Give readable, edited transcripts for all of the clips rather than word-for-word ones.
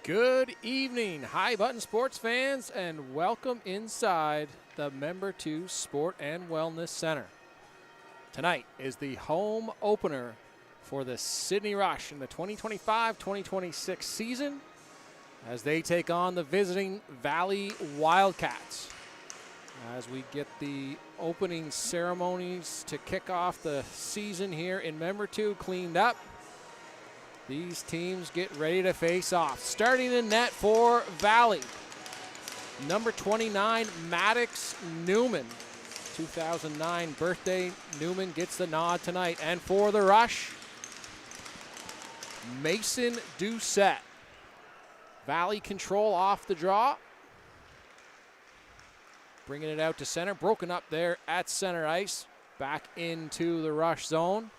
Good evening, High Button sports fans, and welcome inside the Member 2 Sport and Wellness Center. Tonight is the home opener for the Sydney Rush in the 2025-2026 season as they take on the visiting Valley Wildcats. As we get the opening ceremonies to kick off the season here in Member 2 cleaned up, these teams get ready to face off. Starting in net for Valley, number 29, Maddox Newman. 2009 birthday, Newman gets the nod tonight. And for the Rush, Mason Doucette. Valley control off the draw. Bringing it out to center, broken up there at center ice. Back into the Rush zone.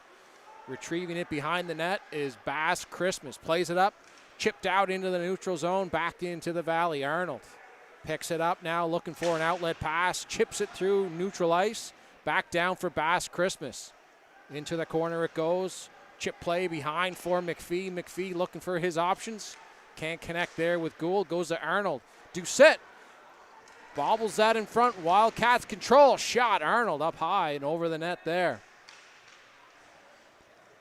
Retrieving it behind the net is Bass Christmas. Plays it up, chipped out into the neutral zone, back into the Valley. Arnold picks it up now, looking for an outlet pass, chips it through neutral ice, back down for Bass Christmas. Into the corner it goes. Chip play behind for McPhee. McPhee looking for his options. Can't connect there with Gould. Goes to Arnold. Doucette bobbles that in front. Wildcats control. Shot. Arnold up high and over the net there.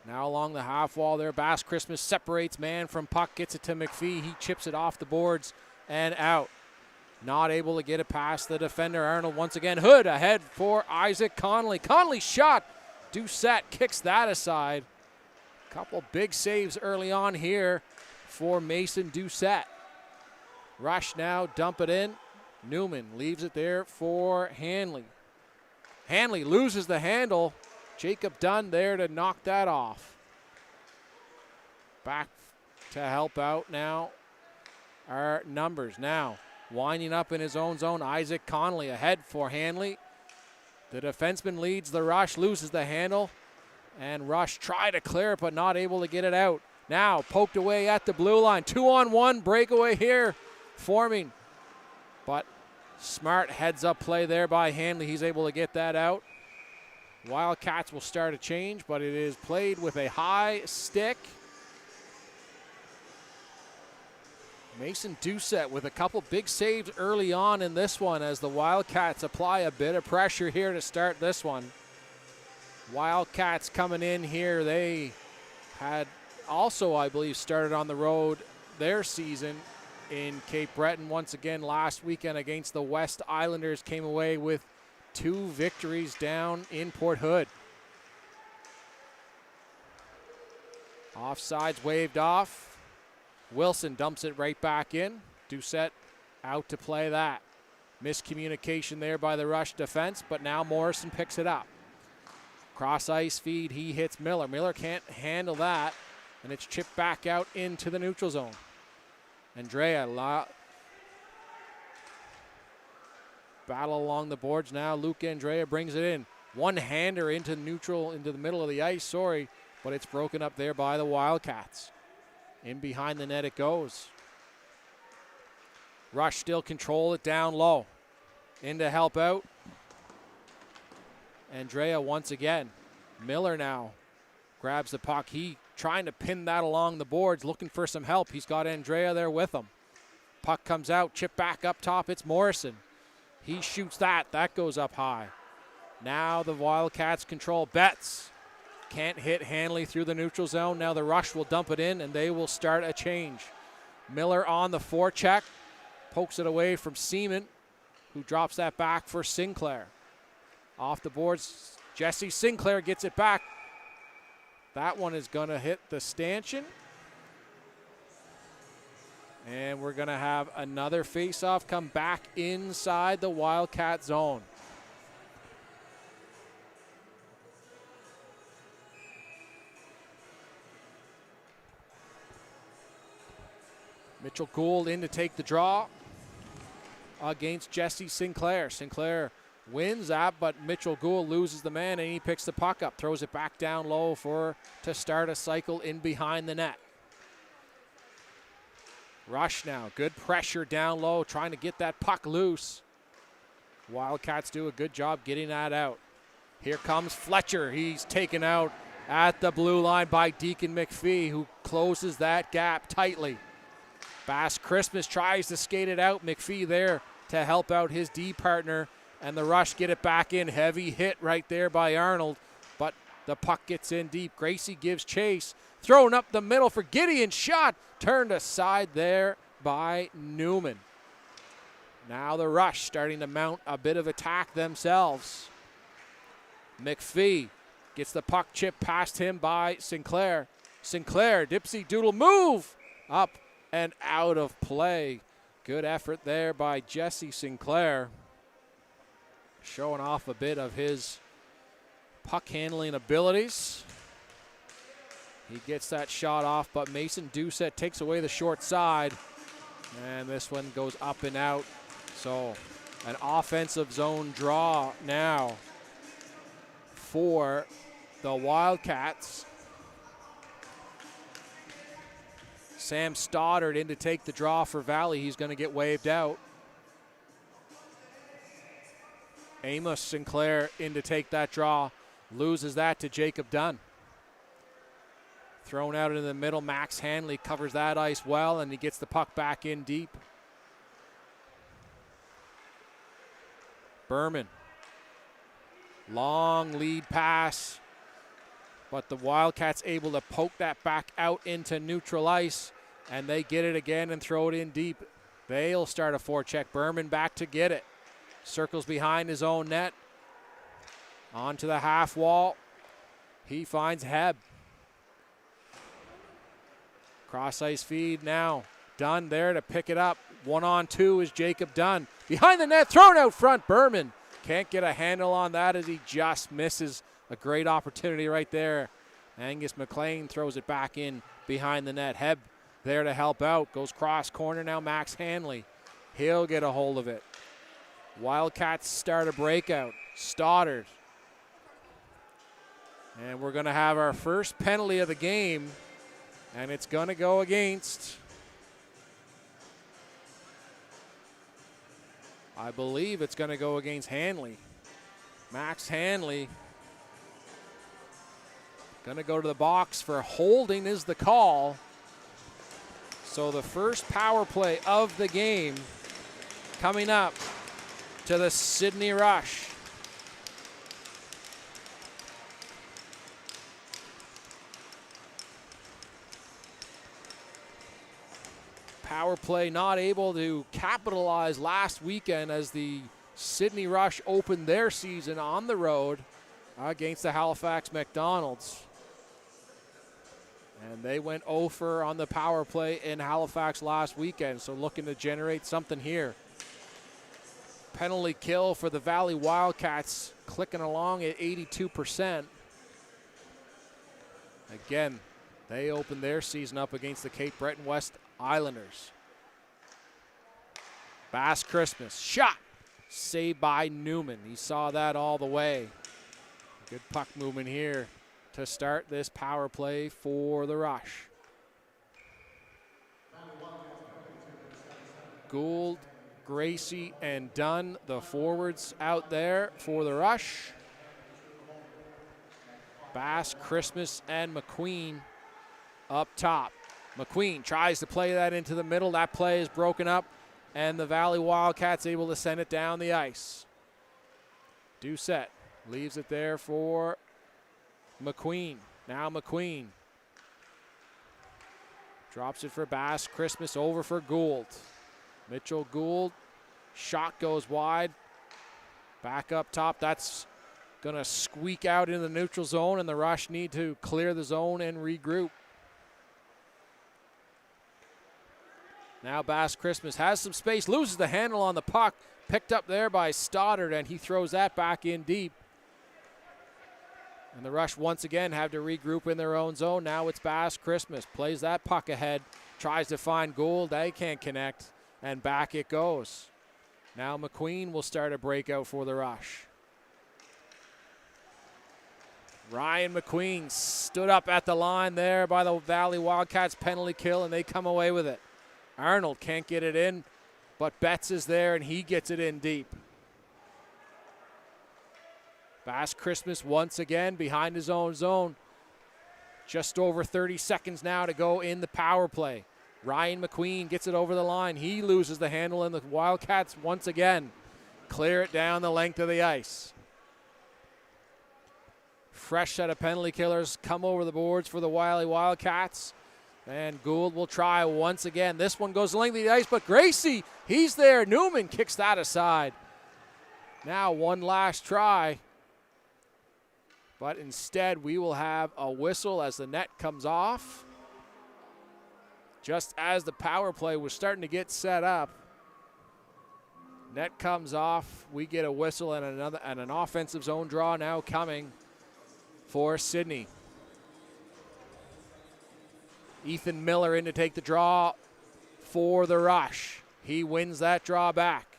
Now along the half wall there, Bass Christmas separates man from puck, gets it to McPhee. He chips it off the boards and out. Not able to get it past the defender. Arnold once again. Hood ahead for Isaac Connolly. Connolly shot. Doucette kicks that aside. Couple big saves early on here for Mason Doucette. Rush now, dump it in. Newman leaves it there for Hanley. Hanley loses the handle. Jacob Dunn there to knock that off. Back to help out now our numbers. Now winding up in his own zone, Isaac Connolly ahead for Hanley. The defenseman leads the Rush, loses the handle, and Rush try to clear it but not able to get it out. Now poked away at the blue line. 2-on-1 breakaway here forming, but smart heads up play there by Hanley. He's able to get that out. Wildcats will start a change, but it is played with a high stick. Mason Doucette with a couple big saves early on in this one as the Wildcats apply a bit of pressure here to start this one. Wildcats coming in here, they had also, I believe, started on the road their season in Cape Breton. Once again, last weekend against the West Islanders, came away with 2 victories down in Port Hood. Offsides waved off. Wilson dumps it right back in. Doucette out to play that. Miscommunication there by the Rush defense, but now Morrison picks it up. Cross ice feed, he hits Miller. Miller can't handle that, and it's chipped back out into the neutral zone. Andrea battle along the boards now. Luke Andrea brings it in. One-hander into neutral, into the middle of the ice, but it's broken up there by the Wildcats. In behind the net it goes. Rush still control it down low. In to help out. Andrea once again. Miller now grabs the puck. He trying to pin that along the boards, looking for some help. He's got Andrea there with him. Puck comes out, chip back up top. It's Morrison. He shoots that. That goes up high. Now the Wildcats control. Betts can't hit Hanley through the neutral zone. Now the Rush will dump it in, and they will start a change. Miller on the forecheck. Pokes it away from Seaman, who drops that back for Sinclair. Off the boards, Jesse Sinclair gets it back. That one is going to hit the stanchion. And we're going to have another face-off come back inside the Wildcat zone. Mitchell Gould in to take the draw against Jesse Sinclair. Sinclair wins that, but Mitchell Gould loses the man, and he picks the puck up, throws it back down low to start a cycle in behind the net. Rush now, good pressure down low, trying to get that puck loose. Wildcats do a good job getting that out. Here comes Fletcher. He's taken out at the blue line by Deacon McPhee, who closes that gap tightly. Bass Christmas tries to skate it out. McPhee there to help out his D partner, and the Rush get it back in. Heavy hit right there by Arnold, but the puck gets in deep. Gracie gives chase. Thrown up the middle for Gideon. Shot turned aside there by Newman. Now the Rush starting to mount a bit of attack themselves. McPhee gets the puck chipped past him by Sinclair. Sinclair, dipsy doodle move, up and out of play. Good effort there by Jesse Sinclair, showing off a bit of his puck handling abilities. He gets that shot off, but Mason Doucette takes away the short side, and this one goes up and out. So an offensive zone draw now for the Wildcats. Sam Stoddard in to take the draw for Valley. He's going to get waved out. Amos Sinclair in to take that draw. Loses that to Jacob Dunn. Thrown out in the middle. Max Hanley covers that ice well, and he gets the puck back in deep. Berman. Long lead pass, but the Wildcats able to poke that back out into neutral ice, and they get it again and throw it in deep. They'll start a forecheck. Berman back to get it. Circles behind his own net. Onto the half wall. He finds Heb. Cross ice feed now. Dunn there to pick it up. 1-on-2 is Jacob Dunn. Behind the net, thrown out front. Berman can't get a handle on that as he just misses a great opportunity right there. Angus McLean throws it back in behind the net. Heb there to help out. Goes cross corner now. Max Hanley. He'll get a hold of it. Wildcats start a breakout. Stoddard. And we're going to have our first penalty of the game, and it's going to go against, I believe it's going to go against Hanley. Max Hanley going to go to the box for holding is the call. So the first power play of the game coming up to the Sydney Rush. Power play not able to capitalize last weekend as the Sydney Rush opened their season on the road against the Halifax McDonald's. And they went 0 on the power play in Halifax last weekend, so looking to generate something here. Penalty kill for the Valley Wildcats, clicking along at 82%. Again, they opened their season up against the Cape Breton West Islanders. Bass Christmas, shot, saved by Newman. He saw that all the way. Good puck movement here to start this power play for the Rush. Gould, Gracie, and Dunn, the forwards out there for the Rush. Bass, Christmas, and McQueen up top. McQueen tries to play that into the middle. That play is broken up, and the Valley Wildcats able to send it down the ice. Doucette leaves it there for McQueen. Now McQueen drops it for Bass. Christmas over for Gould. Mitchell Gould. Shot goes wide. Back up top. That's going to squeak out in the neutral zone, and the Rush need to clear the zone and regroup. Now Bass Christmas has some space, loses the handle on the puck, picked up there by Stoddard, and he throws that back in deep. And the Rush once again have to regroup in their own zone. Now it's Bass Christmas, plays that puck ahead, tries to find Gould, they can't connect, and back it goes. Now McQueen will start a breakout for the Rush. Ryan McQueen stood up at the line there by the Valley Wildcats penalty kill, and they come away with it. Arnold can't get it in, but Betts is there, and he gets it in deep. Bass Christmas once again behind his own zone. Just over 30 seconds now to go in the power play. Ryan McQueen gets it over the line. He loses the handle, and the Wildcats once again clear it down the length of the ice. Fresh set of penalty killers come over the boards for the Wiley Wildcats. And Gould will try once again. This one goes the length of the ice, but Gracie, he's there. Newman kicks that aside. Now one last try. But instead, we will have a whistle as the net comes off. Just as the power play was starting to get set up. Net comes off. We get a whistle and an offensive zone draw now coming for Sydney. Ethan Miller in to take the draw for the Rush. He wins that draw back.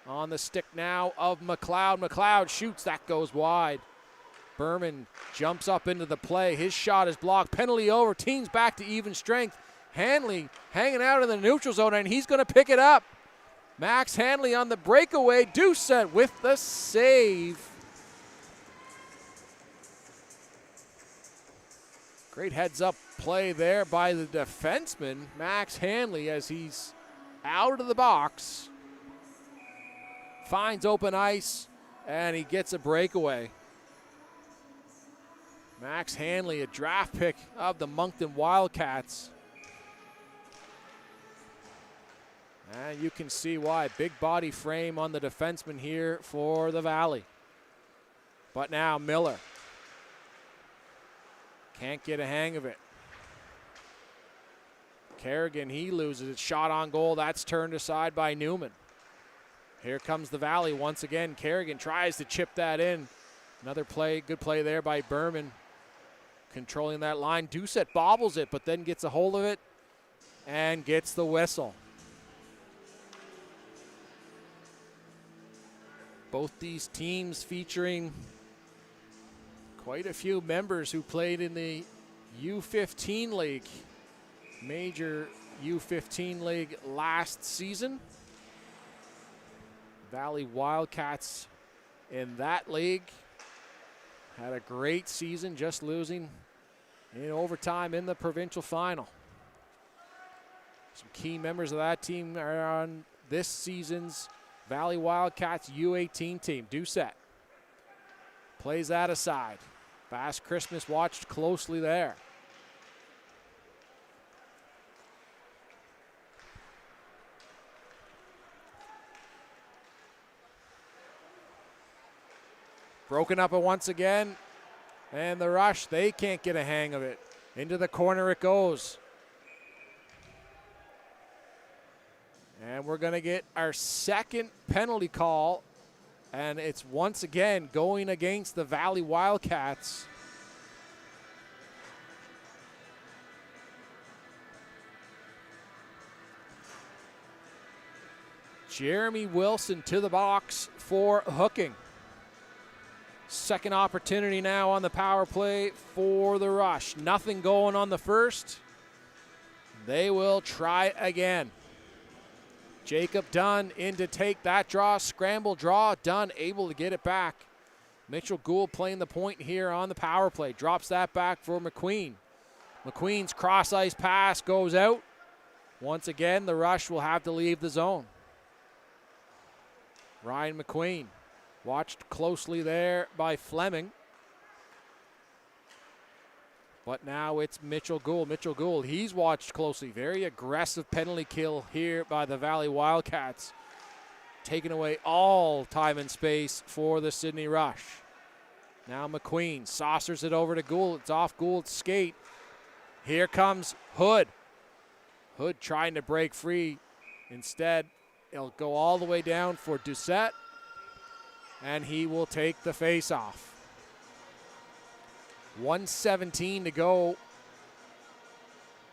On the stick now of McLeod. McLeod shoots. That goes wide. Berman jumps up into the play. His shot is blocked. Penalty over. Teams back to even strength. Hanley hanging out in the neutral zone, and he's going to pick it up. Max Hanley on the breakaway. Doucette with the save. Great heads-up play there by the defenseman, Max Hanley, as he's out of the box. Finds open ice, and he gets a breakaway. Max Hanley, a draft pick of the Moncton Wildcats. And you can see why. Big body frame on the defenseman here for the Valley. But now Miller. Can't get a hang of it. Kerrigan, he loses it. Shot on goal. That's turned aside by Newman. Here comes the Valley once again. Kerrigan tries to chip that in. Another play, good play there by Berman. Controlling that line. Doucette bobbles it, but then gets a hold of it and gets the whistle. Both these teams featuring quite a few members who played in the U15 League, major U15 League last season. Valley Wildcats in that league had a great season, just losing in overtime in the provincial final. Some key members of that team are on this season's Valley Wildcats U18 team. Doucette plays that aside. Fast Christmas watched closely there. Broken up once again. And the Rush, they can't get a hang of it. Into the corner it goes. And we're going to get our second penalty call. And it's once again going against the Valley Wildcats. Jeremy Wilson to the box for hooking. Second opportunity now on the power play for the Rush. Nothing going on the first. They will try again. Jacob Dunn in to take that draw, scramble draw. Dunn able to get it back. Mitchell Gould playing the point here on the power play. Drops that back for McQueen. McQueen's cross ice pass goes out. Once again, the Rush will have to leave the zone. Ryan McQueen watched closely there by Fleming. But now it's Mitchell Gould. Mitchell Gould, he's watched closely. Very aggressive penalty kill here by the Valley Wildcats. Taking away all time and space for the Sydney Rush. Now McQueen saucers it over to Gould. It's off Gould's skate. Here comes Hood. Hood trying to break free. Instead, it'll go all the way down for Doucette. And he will take the face-off. 1:17 to go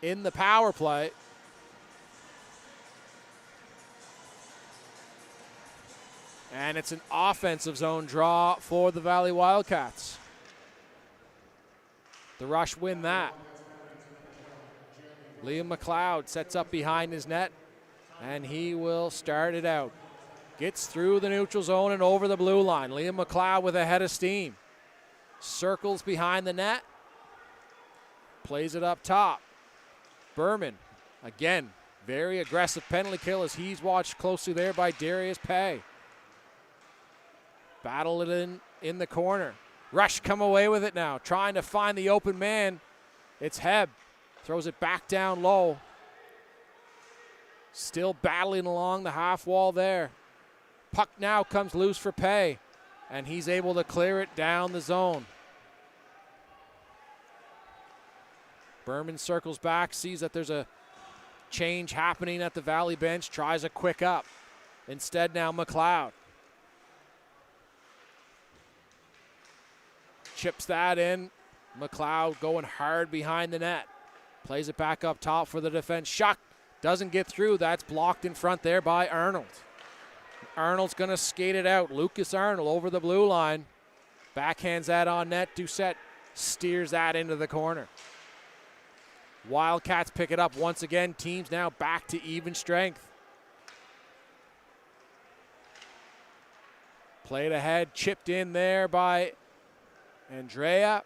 in the power play. And it's an offensive zone draw for the Valley Wildcats. The Rush win that. Liam McLeod sets up behind his net, and he will start it out. Gets through the neutral zone and over the blue line. Liam McLeod with a head of steam. Circles behind the net. Plays it up top. Berman Again, very aggressive penalty kill as he's watched closely there by Darius Pay. Battle it in the corner. Rush come away with it now, trying to find the open man. It's Heb. Throws it back down low. Still battling along the half wall there. Puck now comes loose for Pay, and he's able to clear it down the zone. Berman circles back, sees that there's a change happening at the Valley bench, tries a quick up. Instead now McLeod. Chips that in. McLeod going hard behind the net. Plays it back up top for the defense. Shot doesn't get through. That's blocked in front there by Arnold. Arnold's going to skate it out. Lucas Arnold over the blue line. Backhands that on net. Doucette steers that into the corner. Wildcats pick it up once again. Teams now back to even strength. Played ahead, chipped in there by Andrea.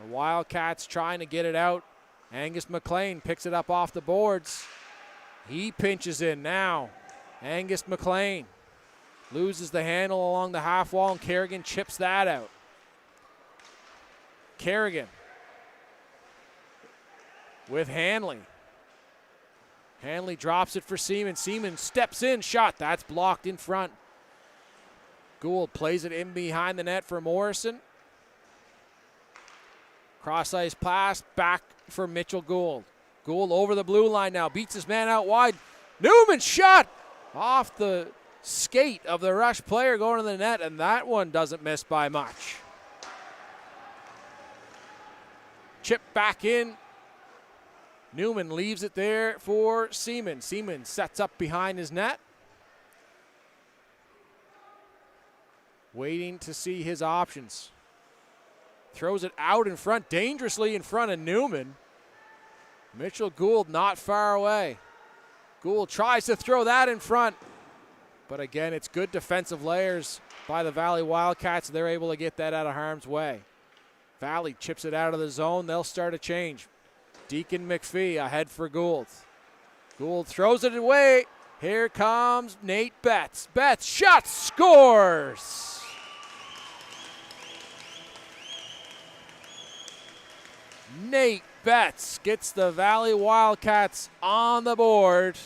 The Wildcats trying to get it out. Angus McLean picks it up off the boards. He pinches in now. Angus McLean loses the handle along the half wall, and Kerrigan chips that out. Kerrigan with Hanley. Hanley drops it for Seaman. Seaman steps in, shot. That's blocked in front. Gould plays it in behind the net for Morrison. Cross-ice pass back for Mitchell Gould. Gould over the blue line now. Beats his man out wide. Newman shot off the skate of the Rush player going to the net, and that one doesn't miss by much. Chip back in. Newman leaves it there for Seaman. Seaman sets up behind his net. Waiting to see his options. Throws it out in front, dangerously in front of Newman. Mitchell Gould not far away. Gould tries to throw that in front. But again, it's good defensive layers by the Valley Wildcats. They're able to get that out of harm's way. Valley chips it out of the zone. They'll start a change. Deacon McPhee ahead for Gould. Gould throws it away. Here comes Nate Betts. Betts shot, scores! Nate Betts gets the Valley Wildcats on the board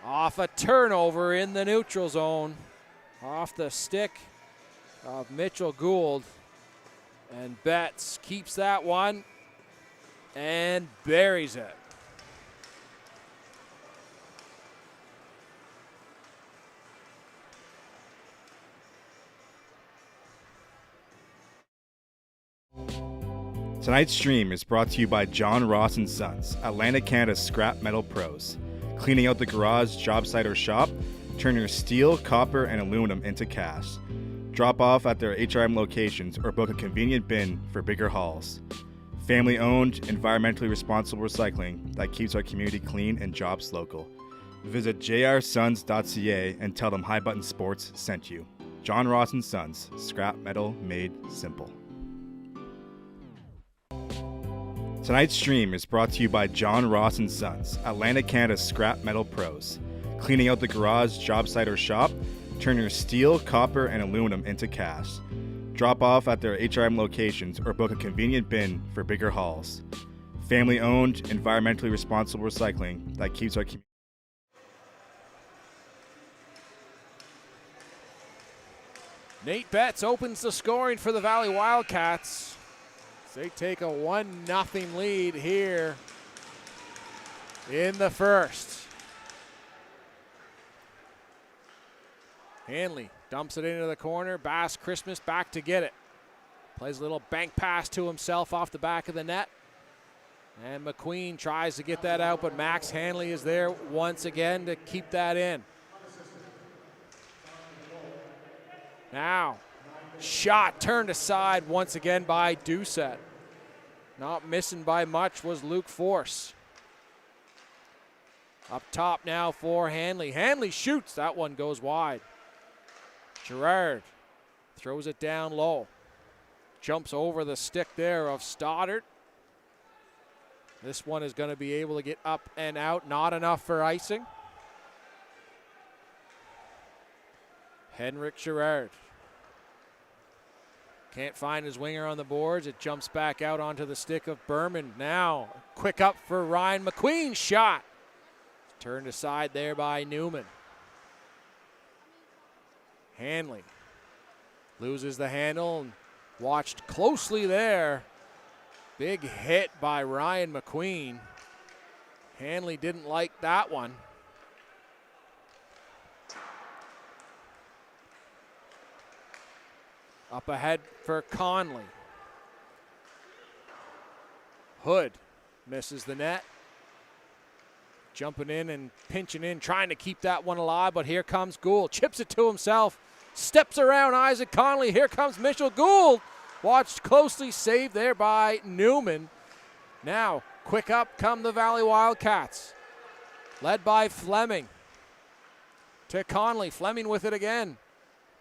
off a turnover in the neutral zone, off the stick of Mitchell Gould. And Betts keeps that one and buries it. Tonight's stream is brought to you by John Ross & Sons, Atlantic Canada's scrap metal pros. Cleaning out the garage, job site, or shop, turn your steel, copper, and aluminum into cash. Drop off at their HRM locations or book a convenient bin for bigger hauls. Family-owned, environmentally responsible recycling that keeps our community clean and jobs local. Visit jrsons.ca and tell them High Button Sports sent you. John Ross & Sons, scrap metal made simple. Tonight's stream is brought to you by John Ross & Sons, Atlantic Canada's scrap metal pros. Cleaning out the garage, job site, or shop, turn your steel, copper, and aluminum into cash. Drop off at their HRM locations or book a convenient bin for bigger hauls. Family-owned, environmentally responsible recycling that keeps our community. Nate Betts opens the scoring for the Valley Wildcats. They take a 1-0 lead here in the first. Hanley dumps it into the corner. Bass Christmas back to get it. Plays a little bank pass to himself off the back of the net. And McQueen tries to get that out, but Max Hanley is there once again to keep that in. Now, shot turned aside once again by Doucette. Not missing by much was Luke Force. Up top now for Hanley. Hanley shoots. That one goes wide. Gerard throws it down low. Jumps over the stick there of Stoddard. This one is going to be able to get up and out. Not enough for icing. Henrik Gerard. Can't find his winger on the boards. It jumps back out onto the stick of Berman. Now, quick up for Ryan McQueen's shot. Turned aside there by Newman. Hanley loses the handle and watched closely there. Big hit by Ryan McQueen. Hanley didn't like that one. Up ahead for Conley. Hood misses the net. Jumping in and pinching in, trying to keep that one alive, but here comes Gould. Chips it to himself. Steps around Isaac Conley. Here comes Mitchell Gould. Watched closely, saved there by Newman. Now, quick up come the Valley Wildcats. Led by Fleming. To Conley. Fleming with it again.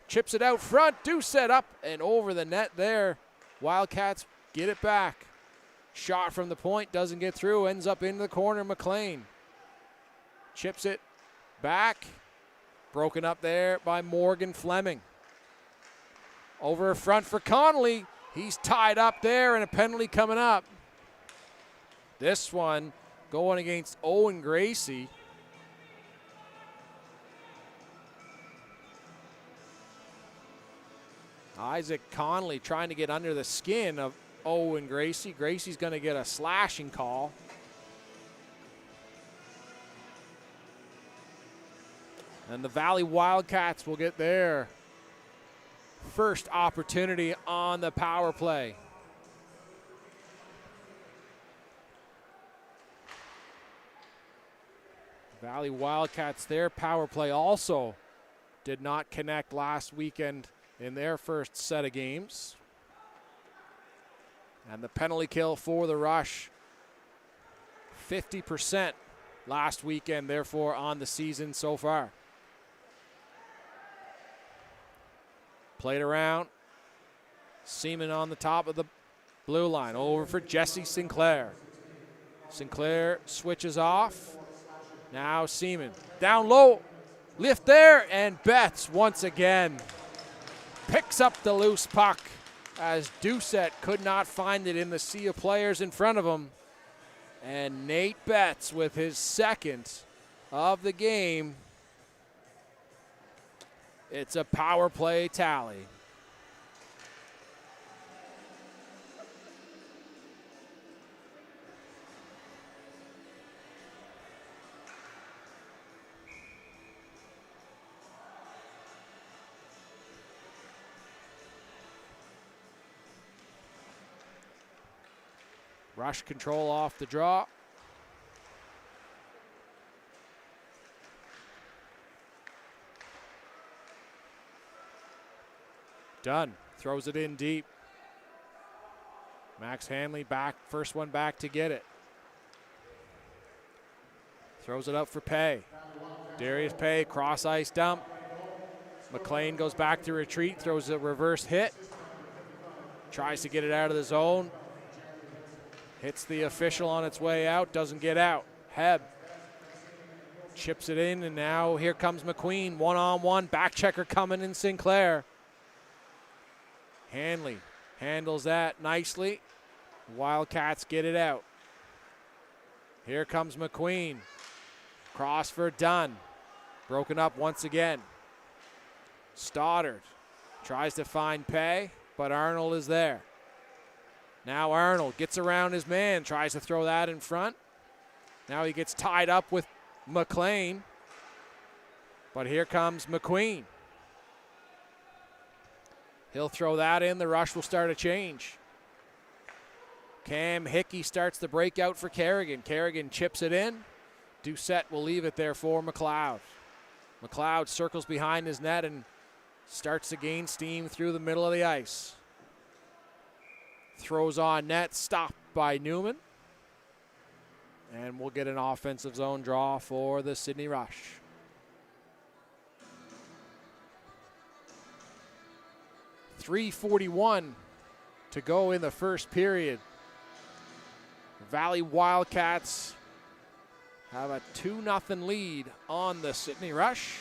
Chips it out front. Do set up and over the net there. Wildcats get it back. Shot from the point. Doesn't get through. Ends up into the corner. McLean. Chips it back. Broken up there by Morgan Fleming. Over front for Conley. He's tied up there and a penalty coming up. This one going against Owen Gracie. Isaac Conley trying to get under the skin of Owen Gracie. Gracie's going to get a slashing call. And the Valley Wildcats will get their first opportunity on the power play. Valley Wildcats, their power play also did not connect last weekend in their first set of games. And the penalty kill for the Rush, 50% last weekend, therefore, on the season so far. Played around. Seaman on the top of the blue line. Over for Jesse Sinclair. Sinclair switches off. Now Seaman. Down low. Lift there. And Betts once again picks up the loose puck as Doucette could not find it in the sea of players in front of him. And Nate Betts with his second of the game. It's a power play tally. Rush control off the draw. Dunn throws it in deep. Max Hanley back, first one back to get it. Throws it up for Pay. Darius Pay, cross ice dump. McLean goes back to retreat, throws a reverse hit. Tries to get it out of the zone. Hits the official on its way out, doesn't get out. Heb chips it in, and now here comes McQueen. One-on-one, back checker coming in Sinclair. Hanley handles that nicely. Wildcats get it out. Here comes McQueen. Cross for Dunn. Broken up once again. Stoddard tries to find Pay, but Arnold is there. Now Arnold gets around his man, tries to throw that in front. Now he gets tied up with McLean. But here comes McQueen. He'll throw that in. The Rush will start a change. Cam Hickey starts the breakout for Kerrigan. Kerrigan chips it in. Doucette will leave it there for McLeod. McLeod circles behind his net and starts to gain steam through the middle of the ice. Throws on net, stopped by Newman. And we'll get an offensive zone draw for the Sydney Rush. .341 to go in the first period. Valley Wildcats have a 2-0 lead on the Sydney Rush.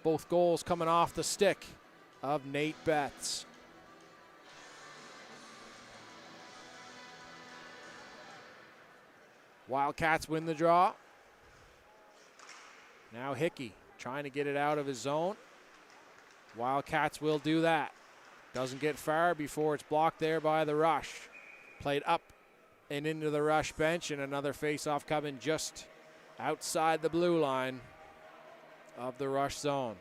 Both goals coming off the stick of Nate Betts. Wildcats win the draw. Now Hickey trying to get it out of his zone. Wildcats will do that. Doesn't get far before it's blocked there by the Rush. Played up and into the Rush bench, and another face-off coming just outside the blue line of the Rush zone.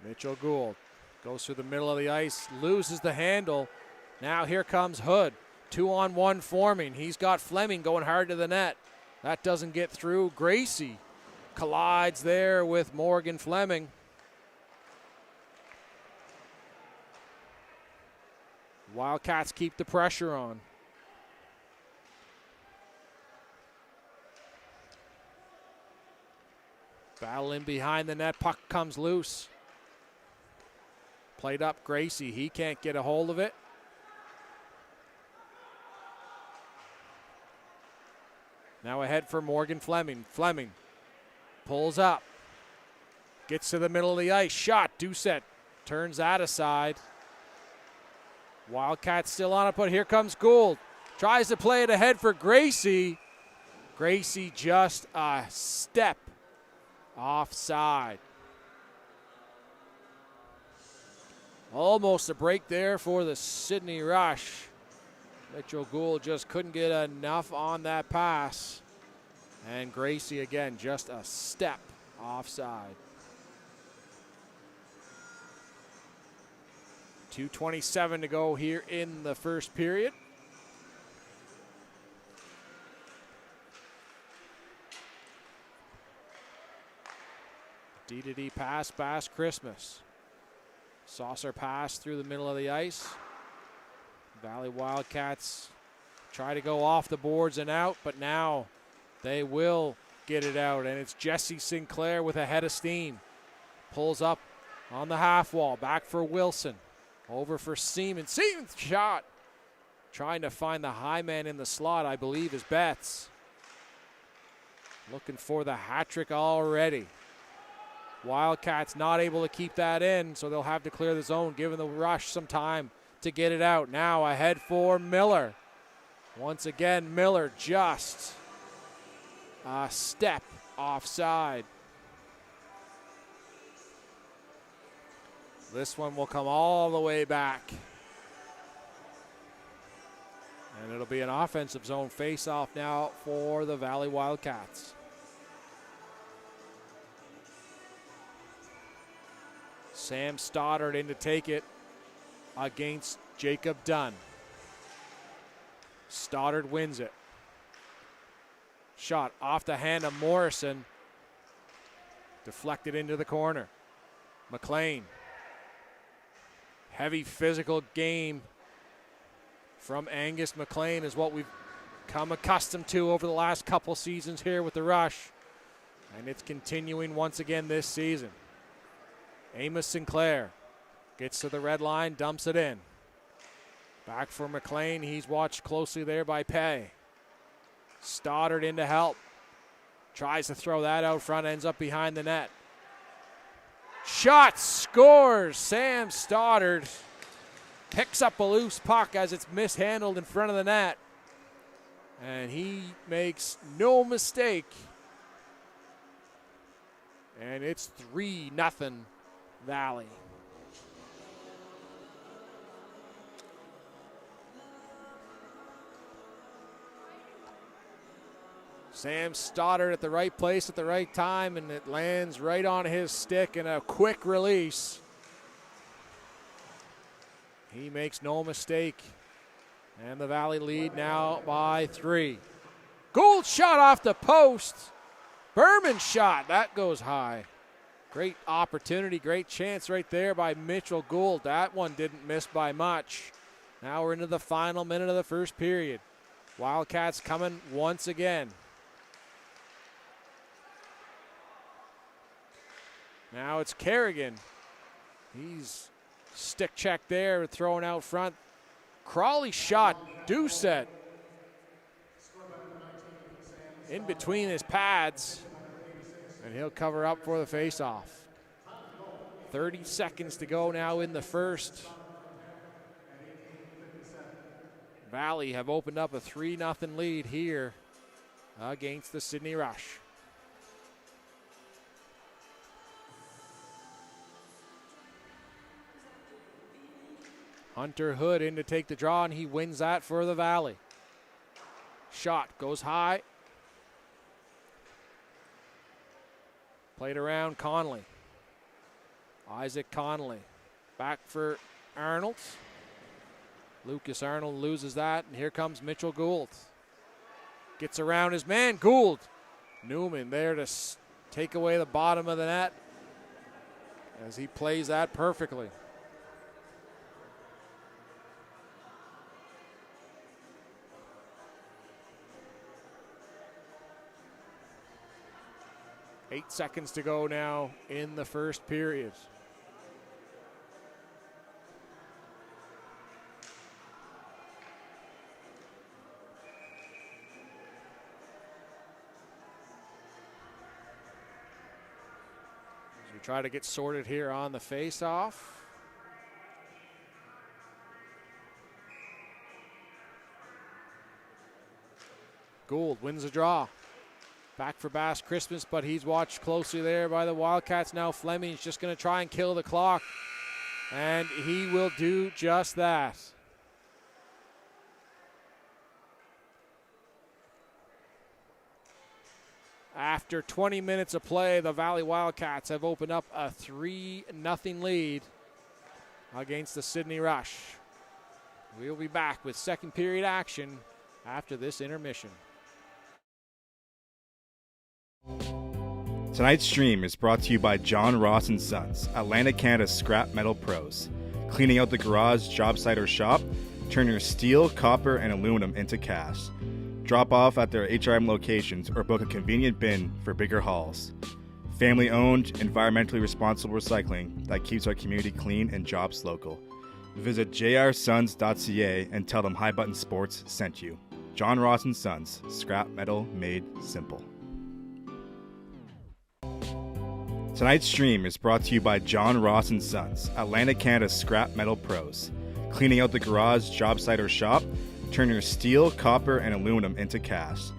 Mitchell Gould goes through the middle of the ice, loses the handle. Now here comes Hood. 2-on-1 forming. He's got Fleming going hard to the net. That doesn't get through. Gracie collides there with Morgan Fleming. Wildcats keep the pressure on. Battle in behind the net. Puck comes loose. Played up Gracie. He can't get a hold of it. Now ahead for Morgan Fleming. Fleming pulls up. Gets to the middle of the ice. Shot. Doucette turns that aside. Wildcats still on it, but here comes Gould. Tries to play it ahead for Gracie. Gracie just a step offside. Almost a break there for the Sydney Rush. Mitchell Gould just couldn't get enough on that pass. And Gracie again, just a step offside. 2:27 to go here in the first period. D-to-D pass, Bass Christmas. Saucer pass through the middle of the ice. Valley Wildcats try to go off the boards and out, but now they will get it out, and it's Jesse Sinclair with a head of steam. Pulls up on the half wall, back for Wilson. Over for Seaman. Seaman's shot. Trying to find the high man in the slot, I believe, is Betts. Looking for the hat trick already. Wildcats not able to keep that in, so they'll have to clear the zone, giving the Rush some time to get it out. Now ahead for Miller. Once again, Miller just a step offside. This one will come all the way back. And it'll be an offensive zone face-off now for the Valley Wildcats. Sam Stoddard in to take it against Jacob Dunn. Stoddard wins it. Shot off the hand of Morrison. Deflected into the corner. McLean. Heavy physical game from Angus McLean is what we've come accustomed to over the last couple seasons here with the Rush. And it's continuing once again this season. Amos Sinclair gets to the red line, dumps it in. Back for McLean. He's watched closely there by Pay. Stoddard in to help. Tries to throw that out front, ends up behind the net. Shot, scores. Sam Stoddard picks up a loose puck as it's mishandled in front of the net. And he makes no mistake. And it's 3-0 Valley. Sam Stoddard at the right place at the right time, and it lands right on his stick in a quick release. He makes no mistake. And the Valley lead now by 3. Gould shot off the post. Berman shot. That goes high. Great opportunity, great chance right there by Mitchell Gould. That one didn't miss by much. Now we're into the final minute of the first period. Wildcats coming once again. Now it's Kerrigan. He's stick check there, throwing out front. Crawley shot, Doucette in between his pads, and he'll cover up for the faceoff. 30 seconds to go now in the first. Valley have opened up a 3-0 lead here against the Sydney Rush. Hunter Hood in to take the draw, and he wins that for the Valley. Shot goes high. Played around Conley. Isaac Conley. Back for Arnold. Lucas Arnold loses that, and here comes Mitchell Gould. Gets around his man, Gould. Newman there to take away the bottom of the net as he plays that perfectly. Eight seconds to go now in the first period. As we try to get sorted here on the face-off. Gould wins the draw. Back for Bass Christmas, but he's watched closely there by the Wildcats. Now Fleming's just going to try and kill the clock, and he will do just that. After 20 minutes of play, the Valley Wildcats have opened up a 3-0 lead against the Sydney Rush. We'll be back with second period action after this intermission. Tonight's stream is brought to you by John Ross & Sons, Atlantic Canada's scrap metal pros. Cleaning out the garage, job site, or shop, turn your steel, copper, and aluminum into cash. Drop off at their HRM locations or book a convenient bin for bigger hauls. Family-owned, environmentally responsible recycling that keeps our community clean and jobs local. Visit jrsons.ca and tell them High Button Sports sent you. John Ross & Sons, scrap metal made simple. Tonight's stream is brought to you by John Ross & Sons, Atlantic Canada's scrap metal pros. Cleaning out the garage, job site, or shop, turn your steel, copper, and aluminum into cash.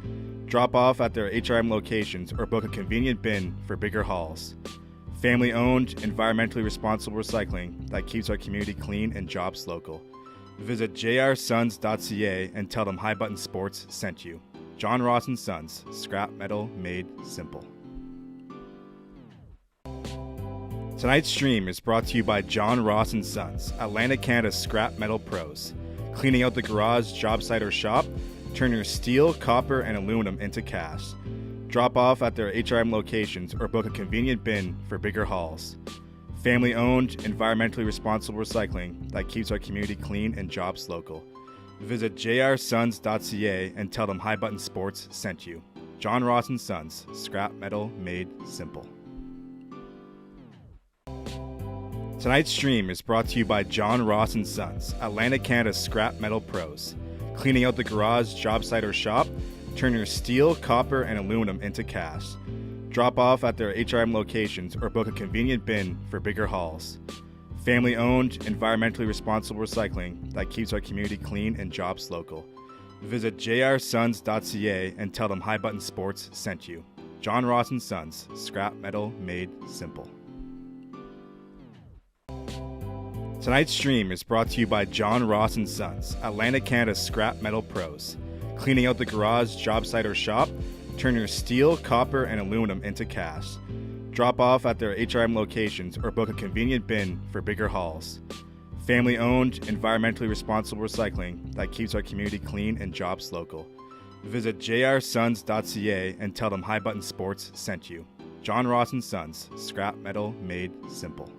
Drop off at their HRM locations or book a convenient bin for bigger hauls. Family-owned, environmentally responsible recycling that keeps our community clean and jobs local. Visit jrsons.ca and tell them High Button Sports sent you. John Ross & Sons, scrap metal made simple. Tonight's stream is brought to you by John Ross & Sons, Atlantic Canada's scrap metal pros. Cleaning out the garage, job site, or shop, turn your steel, copper, and aluminum into cash. Drop off at their HRM locations or book a convenient bin for bigger hauls. Family-owned, environmentally responsible recycling that keeps our community clean and jobs local. Visit jrsons.ca and tell them High Button Sports sent you. John Ross & Sons, scrap metal made simple. Tonight's stream is brought to you by John Ross & Sons, Atlantic Canada's scrap metal pros. Cleaning out the garage, job site, or shop, turn your steel, copper, and aluminum into cash. Drop off at their HRM locations or book a convenient bin for bigger hauls. Family-owned, environmentally responsible recycling that keeps our community clean and jobs local. Visit jrsons.ca and tell them High Button Sports sent you. John Ross & Sons, scrap metal made simple. Tonight's stream is brought to you by John Ross & Sons, Atlantic Canada's scrap metal pros. Cleaning out the garage, job site, or shop, turn your steel, copper, and aluminum into cash. Drop off at their HRM locations or book a convenient bin for bigger hauls. Family-owned, environmentally responsible recycling that keeps our community clean and jobs local. Visit jrsons.ca and tell them High Button Sports sent you. John Ross & Sons, scrap metal made simple.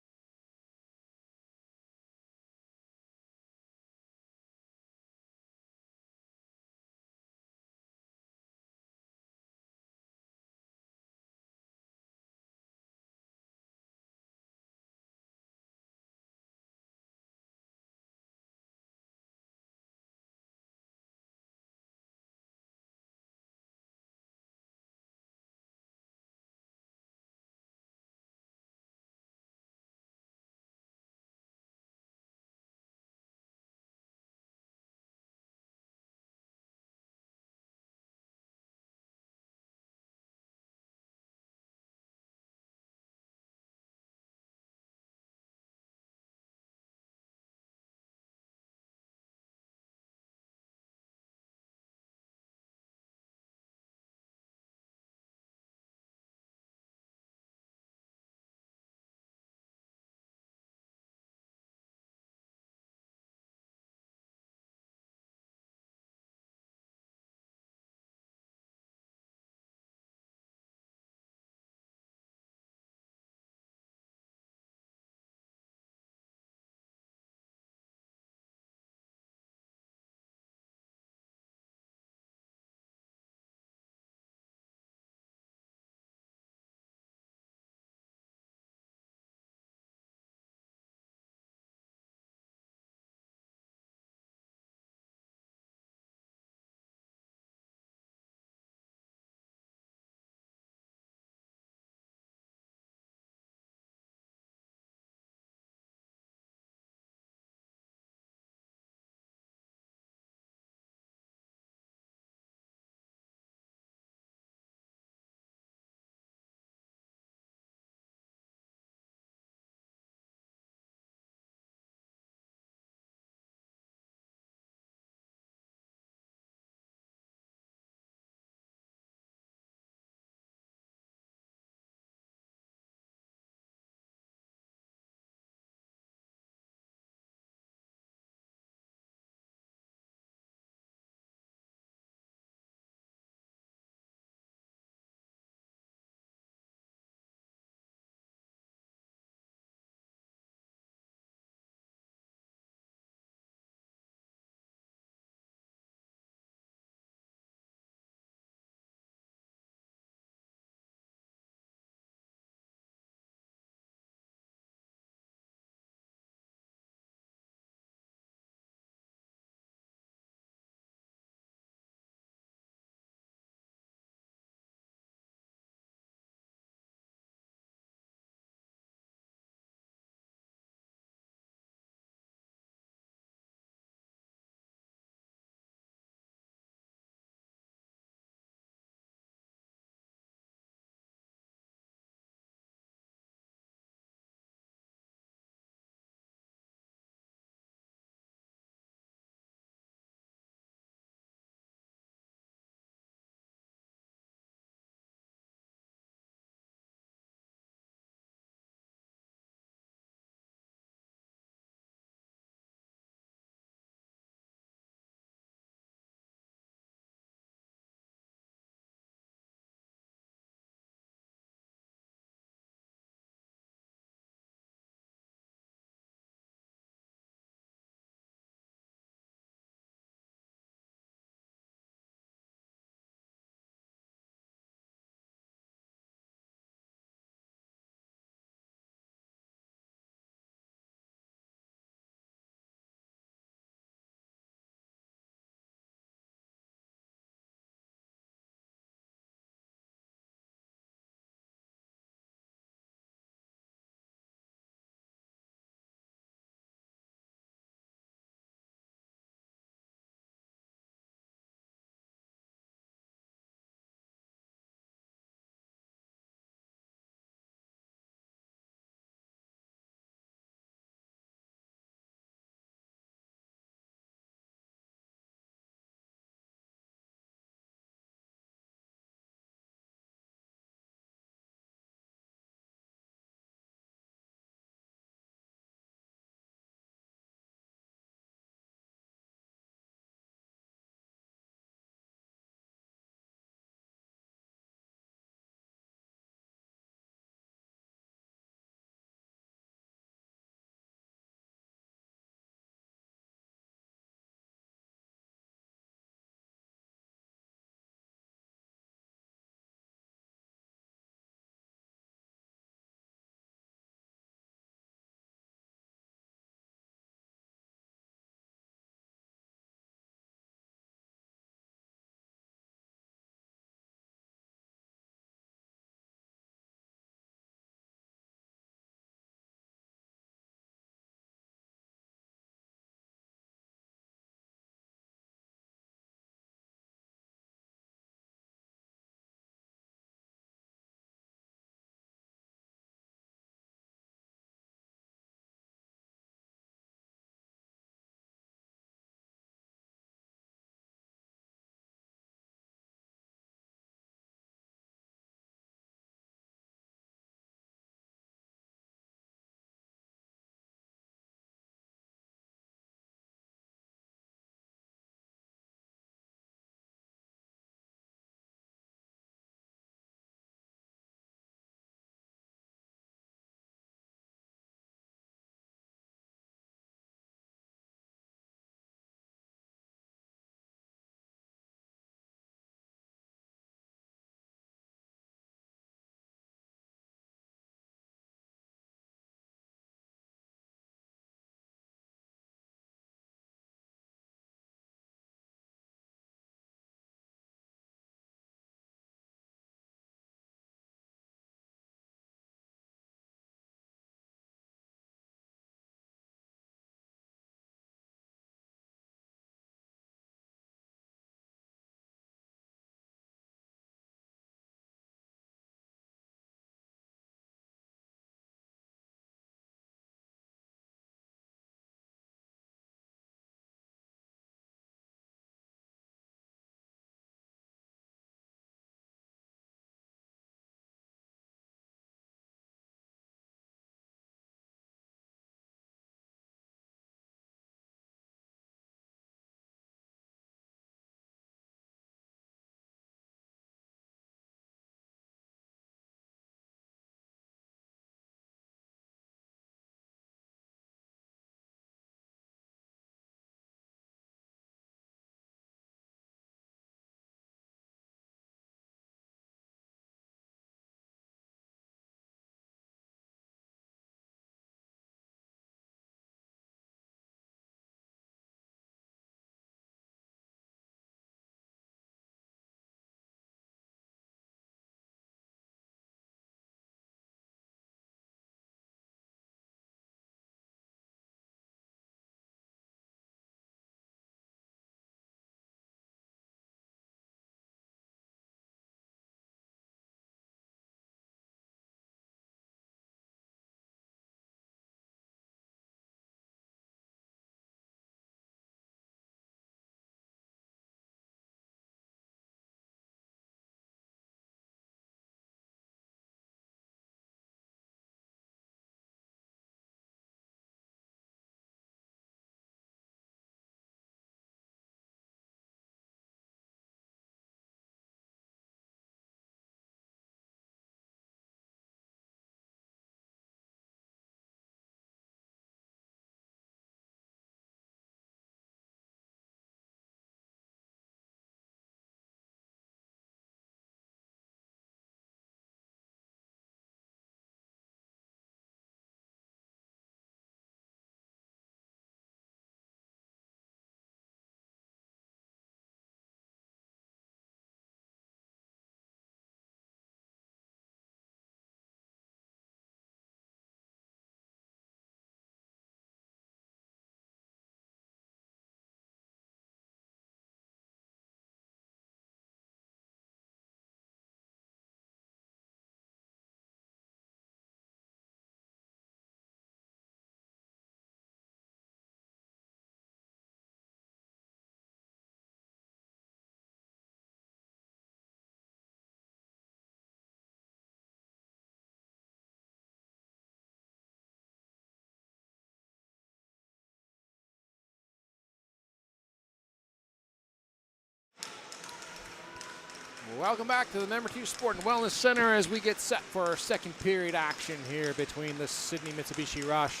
Welcome back to the Member 2 Sport and Wellness Center as we get set for our second period action here between the Sydney Mitsubishi Rush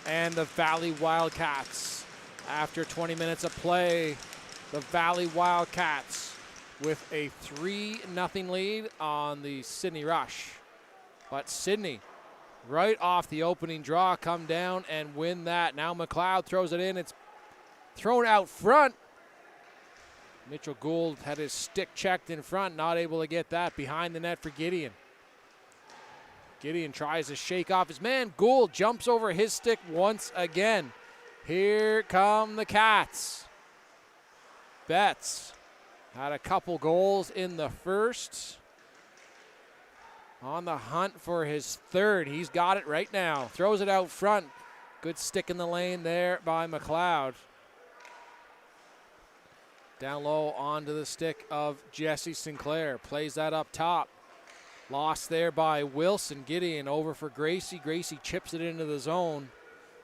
and the Valley Wildcats. After 20 minutes of play, the Valley Wildcats with a 3-0 lead on the Sydney Rush. But Sydney, right off the opening draw, come down and win that. Now McLeod throws it in. It's thrown out front. Mitchell Gould had his stick checked in front, not able to get that behind the net for Gideon. Gideon tries to shake off his man. Gould jumps over his stick once again. Here come the Cats. Betts had a couple goals in the first. On the hunt for his third. He's got it right now. Throws it out front. Good stick in the lane there by McLeod. Down low onto the stick of Jesse Sinclair. Plays that up top. Lost there by Wilson. Gideon over for Gracie. Gracie chips it into the zone.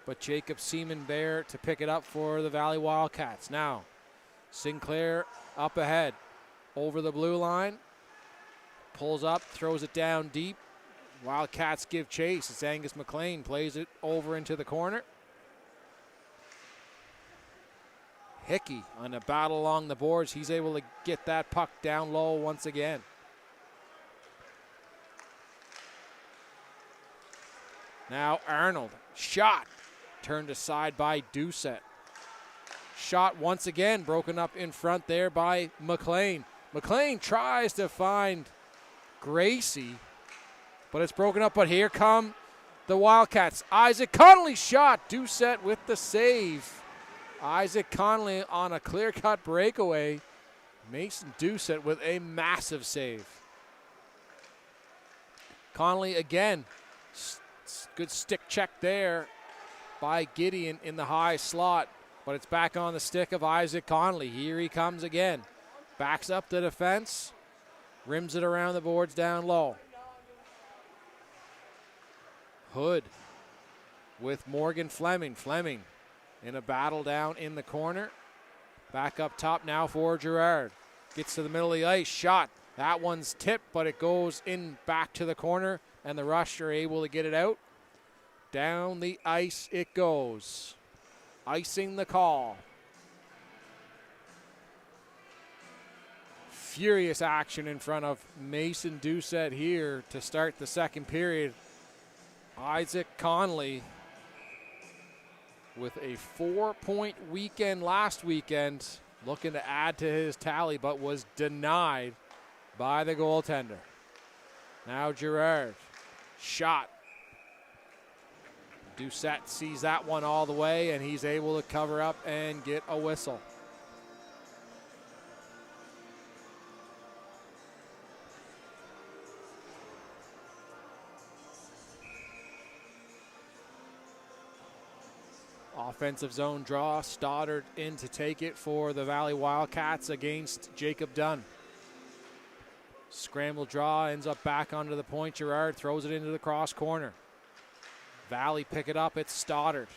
But Jacob Seaman there to pick it up for the Valley Wildcats. Now, Sinclair up ahead. Over the blue line. Pulls up, throws it down deep. Wildcats give chase. It's Angus McLean. Plays it over into the corner. Hickey on a battle along the boards. He's able to get that puck down low once again. Now Arnold. Shot. Turned aside by Doucette. Shot once again. Broken up in front there by McLean. McLean tries to find Gracie, but it's broken up. But here come the Wildcats. Isaac Connolly shot. Doucette with the save. Isaac Connolly on a clear-cut breakaway. Mason Doucette with a massive save. Connolly again. Good stick check there by Gideon in the high slot, but it's back on the stick of Isaac Connolly. Here he comes again. Backs up the defense. Rims it around the boards down low. Hood with Morgan Fleming. Fleming in a battle down in the corner. Back up top now for Gerard. Gets to the middle of the ice. Shot. That one's tipped, but it goes in back to the corner, and the Rush are able to get it out. Down the ice it goes. Icing the call. Furious action in front of Mason Doucette here to start the second period. Isaac Connolly with a 4-point weekend last weekend, looking to add to his tally, but was denied by the goaltender. Now Gerard. Shot. Doucette sees that one all the way, and he's able to cover up and get a whistle. Offensive zone draw. Stoddard in to take it for the Valley Wildcats against Jacob Dunn. Scramble draw, ends up back onto the point. Gerard throws it into the cross corner. Valley pick it up. It's Stoddard.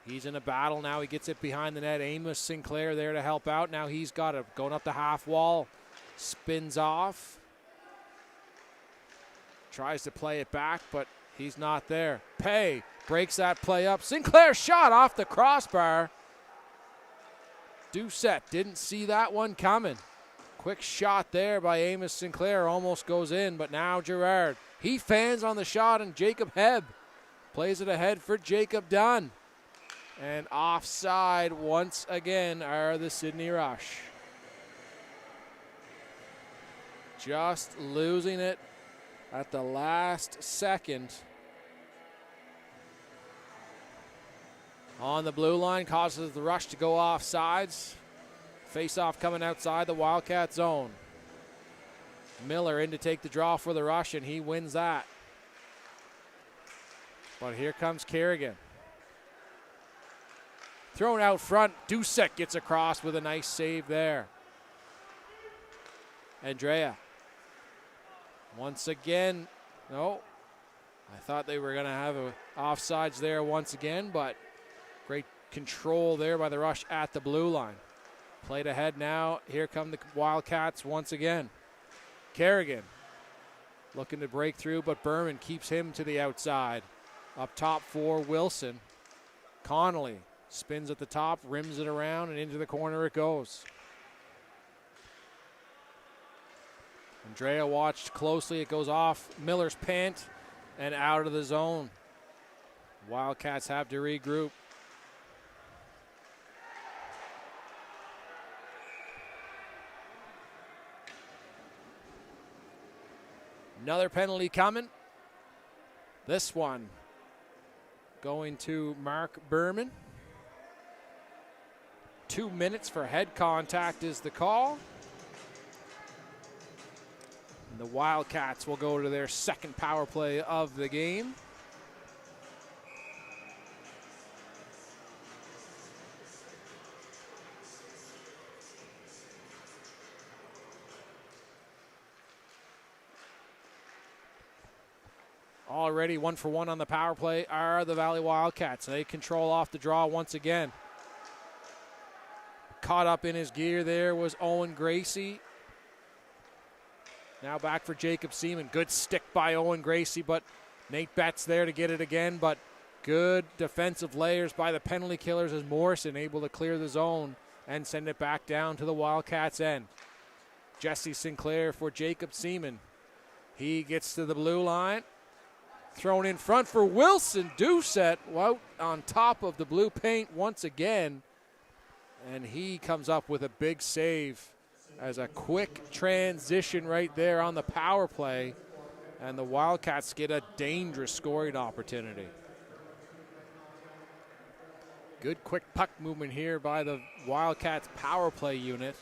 He's in a battle now. He gets it behind the net. Amos Sinclair there to help out. Now he's got it. Going up the half wall. Spins off. Tries to play it back, but he's not there. Pay breaks that play up. Sinclair shot off the crossbar. Doucette didn't see that one coming. Quick shot there by Amos Sinclair. Almost goes in, but now Gerard. He fans on the shot, and Jacob Hebb plays it ahead for Jacob Dunn. And offside once again are the Sydney Rush. Just losing it at the last second. On the blue line, causes the Rush to go offsides. Face-off coming outside the Wildcat zone. Miller in to take the draw for the Rush, and he wins that. But here comes Kerrigan. Thrown out front. Doucette gets across with a nice save there. Andrea. Once again, no. I thought they were going to have a offsides there once again, but great control there by the Rush at the blue line. Played ahead now. Here come the Wildcats once again. Kerrigan looking to break through, but Berman keeps him to the outside. Up top for Wilson. Connolly spins at the top, rims it around, and into the corner it goes. Andrea watched closely. It goes off Miller's pant and out of the zone. Wildcats have to regroup. Another penalty coming. This one going to Mark Berman. 2 minutes for head contact is the call. And the Wildcats will go to their second power play of the game. Already 1 for 1 on the power play are the Valley Wildcats. They control off the draw once again. Caught up in his gear there was Owen Gracie. Now back for Jacob Seaman. Good stick by Owen Gracie, but Nate Betts there to get it again. But good defensive layers by the penalty killers as Morrison able to clear the zone and send it back down to the Wildcats' end. Jesse Sinclair for Jacob Seaman. He gets to the blue line. Thrown in front for Wilson. Doucette out on top of the blue paint once again. And he comes up with a big save as a quick transition right there on the power play. And the Wildcats get a dangerous scoring opportunity. Good quick puck movement here by the Wildcats power play unit.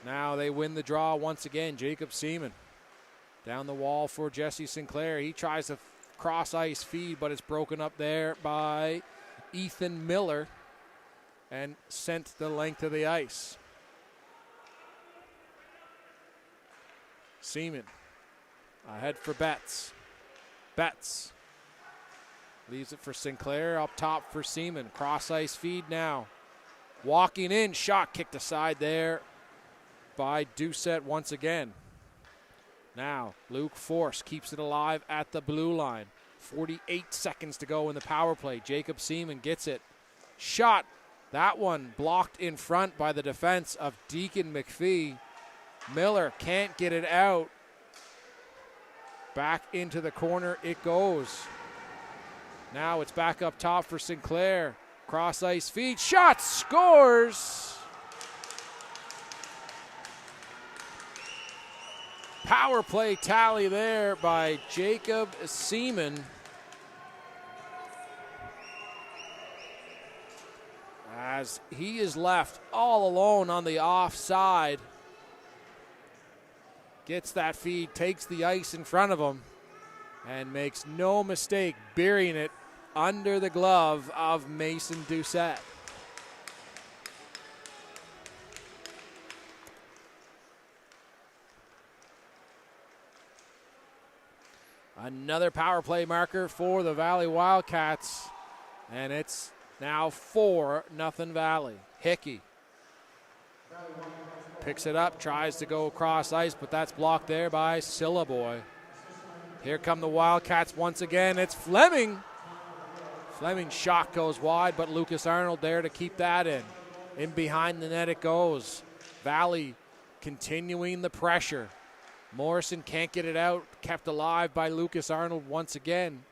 Now they win the draw once again. Jacob Seaman. Down the wall for Jesse Sinclair. He tries to cross ice feed, but it's broken up there by Ethan Miller and sent the length of the ice. Seaman ahead for Betts. Betts leaves it for Sinclair. Up top for Seaman. Cross ice feed now. Walking in. Shot kicked aside there by Doucette once again. Now, Luke Force keeps it alive at the blue line. 48 seconds to go in the power play. Jacob Seaman gets it. Shot. That one blocked in front by the defense of Deacon McPhee. Miller can't get it out. Back into the corner it goes. Now it's back up top for Sinclair. Cross ice feed. Shot. Scores. Power play tally there by Jacob Seaman. As he is left all alone on the offside. Gets that feed, takes the ice in front of him, and makes no mistake burying it under the glove of Mason Doucette. Another power play marker for the Valley Wildcats, and it's now 4-0 Valley. Hickey picks it up, tries to go across ice, but that's blocked there by Sillaboy. Here come the Wildcats once again. It's Fleming. Fleming's shot goes wide, but Lucas Arnold there to keep that in. In behind the net it goes. Valley continuing the pressure. Morrison can't get it out, kept alive by Lucas Arnold once again.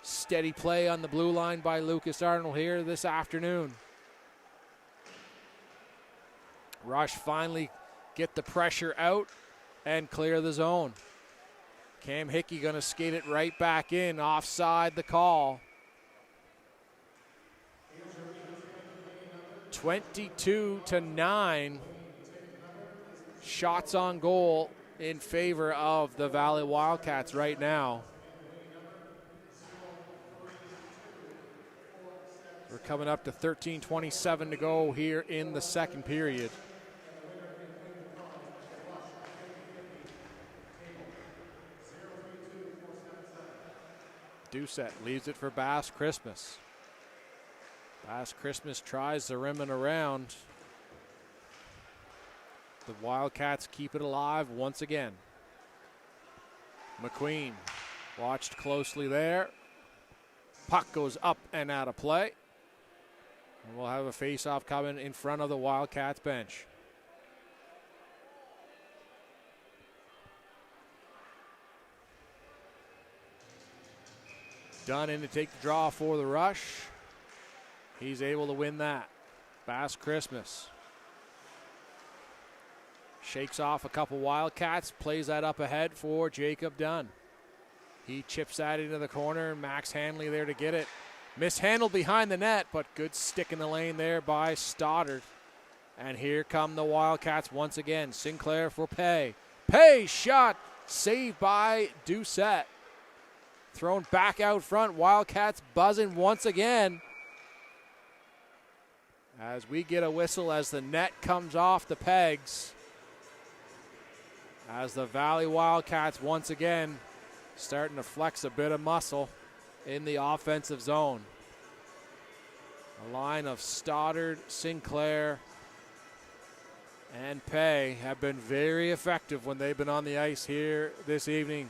Steady play on the blue line by Lucas Arnold here this afternoon. Rush finally get the pressure out and clear the zone. Cam Hickey going to skate it right back in, offside the call. 22-9. Shots on goal in favor of the Valley Wildcats right now. We're coming up to 13:27 to go here in the second period. Doucette leaves it for Bass Christmas. Bass Christmas tries to rim it around. The Wildcats keep it alive once again. McQueen watched closely there. Puck goes up and out of play. And we'll have a face-off coming in front of the Wildcats bench. Dunn in to take the draw for the rush. He's able to win that. Bass Christmas shakes off a couple Wildcats, plays that up ahead for Jacob Dunn. He chips that into the corner, and Max Hanley there to get it. Mishandled behind the net, but good stick in the lane there by Stoddard. And here come the Wildcats once again. Sinclair for Pay. Pay shot saved by Doucette. Thrown back out front. Wildcats buzzing once again. As we get a whistle as the net comes off the pegs. As the Valley Wildcats once again starting to flex a bit of muscle in the offensive zone. A line of Stoddard, Sinclair, and Pay have been very effective when they've been on the ice here this evening.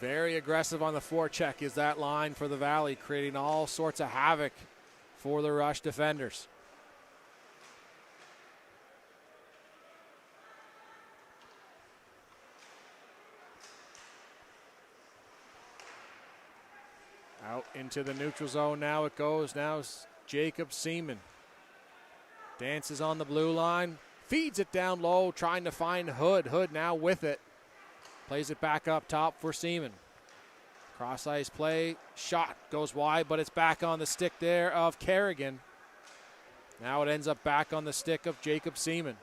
Very aggressive on the forecheck is that line for the Valley, creating all sorts of havoc for the Rush defenders. Out into the neutral zone now it goes. Now Jacob Seaman dances on the blue line, feeds it down low, trying to find Hood. Hood now with it. Plays it back up top for Seaman. Cross ice play, shot goes wide, but it's back on the stick there of Kerrigan. Now it ends up back on the stick of Jacob Seaman.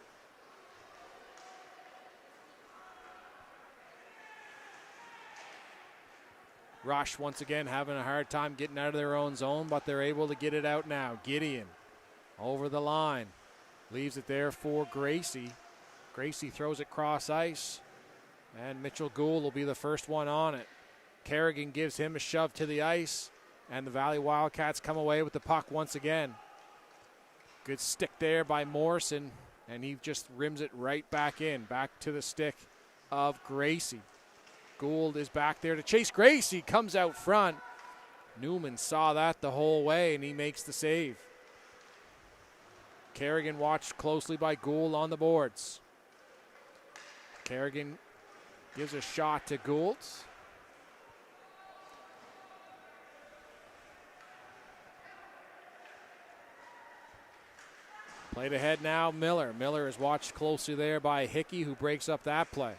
Rush once again having a hard time getting out of their own zone, but they're able to get it out now. Gideon over the line. Leaves it there for Gracie. Gracie throws it cross ice. And Mitchell Gould will be the first one on it. Kerrigan gives him a shove to the ice. And the Valley Wildcats come away with the puck once again. Good stick there by Morrison. And he just rims it right back in. Back to the stick of Gracie. Gould is back there to chase Gracie. Comes out front. Newman saw that the whole way, and he makes the save. Kerrigan watched closely by Gould on the boards. Kerrigan gives a shot to Gould. Played ahead now, Miller. Miller is watched closely there by Hickey, who breaks up that play.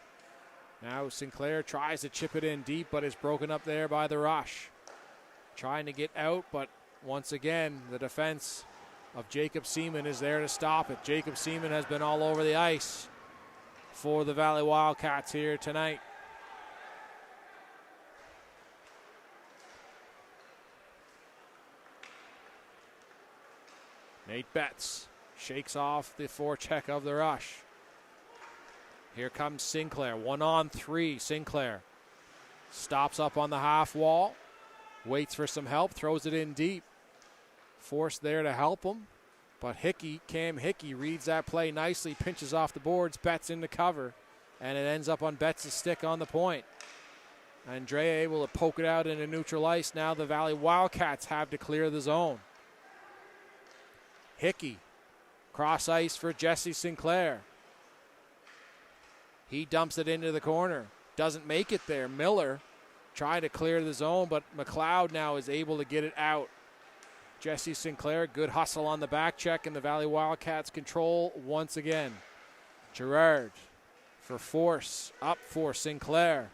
Now Sinclair tries to chip it in deep, but is broken up there by the Rush. Trying to get out, but once again, the defense of Jacob Seaman is there to stop it. Jacob Seaman has been all over the ice for the Valley Wildcats here tonight. Nate Betts shakes off the forecheck of the Rush. Here comes Sinclair, 1-on-3. Sinclair stops up on the half wall, waits for some help, throws it in deep. Forced there to help him, but Cam Hickey reads that play nicely, pinches off the boards, Betts into cover, and it ends up on Betts' stick on the point. Andrea able to poke it out into neutral ice. Now the Valley Wildcats have to clear the zone. Hickey, cross ice for Jesse Sinclair. He dumps it into the corner. Doesn't make it there. Miller trying to clear the zone, but McLeod now is able to get it out. Jesse Sinclair, good hustle on the back check, and the Valley Wildcats control once again. Gerard for force, up for Sinclair.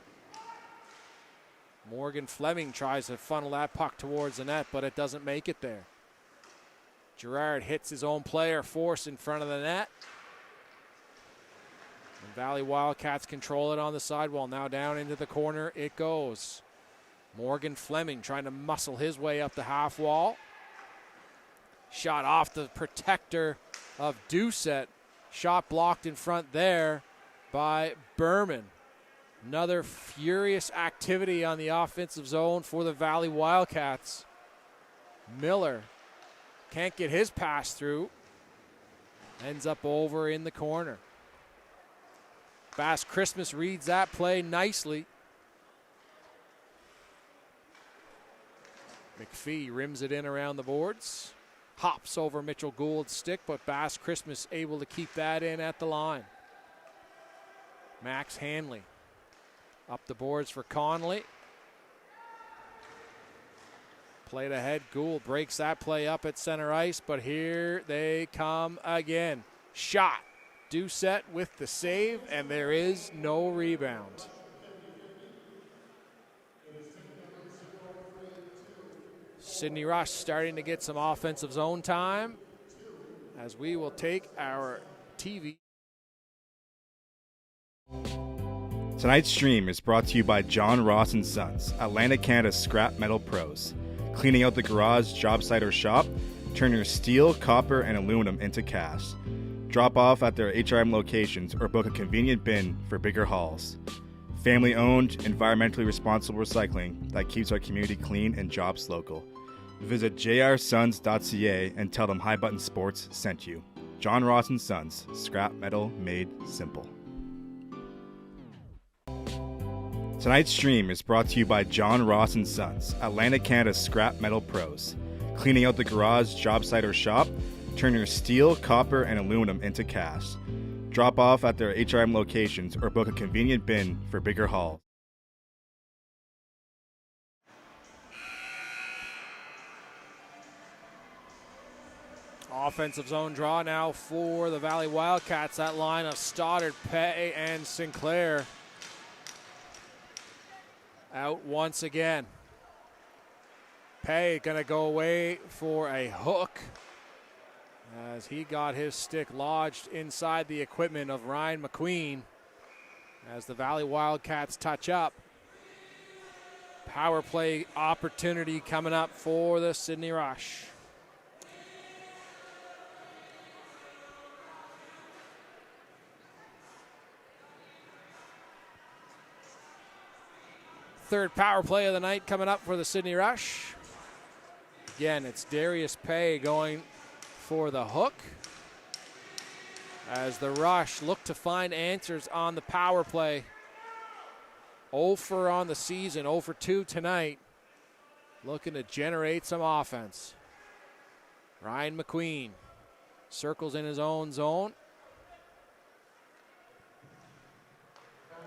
Morgan Fleming tries to funnel that puck towards the net, but it doesn't make it there. Gerard hits his own player, force in front of the net. And Valley Wildcats control it on the sidewall. Now down into the corner it goes. Morgan Fleming trying to muscle his way up the half wall. Shot off the protector of Doucette. Shot blocked in front there by Berman. Another furious activity on the offensive zone for the Valley Wildcats. Miller Can't get his pass through. Ends up over in the corner. Bass Christmas reads that play nicely. McPhee rims it in around the boards. Hops over Mitchell Gould's stick, but Bass Christmas able to keep that in at the line. Max Hanley up the boards for Conley. Played ahead. Gould breaks that play up at center ice, but here they come again. Shot. Doucette with the save, and there is no rebound. Sidney Rush starting to get some offensive zone time as we will take our TV. Tonight's stream is brought to you by John Ross & Sons, Atlantic Canada's scrap metal pros. Cleaning out the garage, job site, or shop, turn your steel, copper, and aluminum into cast. Drop off at their HRM locations or book a convenient bin for bigger hauls. Family-owned, environmentally responsible recycling that keeps our community clean and jobs local. Visit jrsons.ca and tell them High Button Sports sent you. John Ross & Sons, scrap metal made simple. Tonight's stream is brought to you by John Ross & Sons, Atlantic Canada's scrap metal pros. Cleaning out the garage, job site, or shop, turn your steel, copper, and aluminum into cast. Drop off at their HRM locations or book a convenient bin for bigger hauls. Offensive zone draw now for the Valley Wildcats. That line of Stoddard, Pay, and Sinclair out once again. Pay gonna go away for a hook as he got his stick lodged inside the equipment of Ryan McQueen as the Valley Wildcats touch up. Power play opportunity coming up for the Sidney Rush. Third power play of the night coming up for the Sidney Rush. Again, it's Darius Pay going for the hook as the Rush look to find answers on the power play. 0 for on the season, 0 for 2 tonight. Looking to generate some offense. Ryan McQueen circles in his own zone.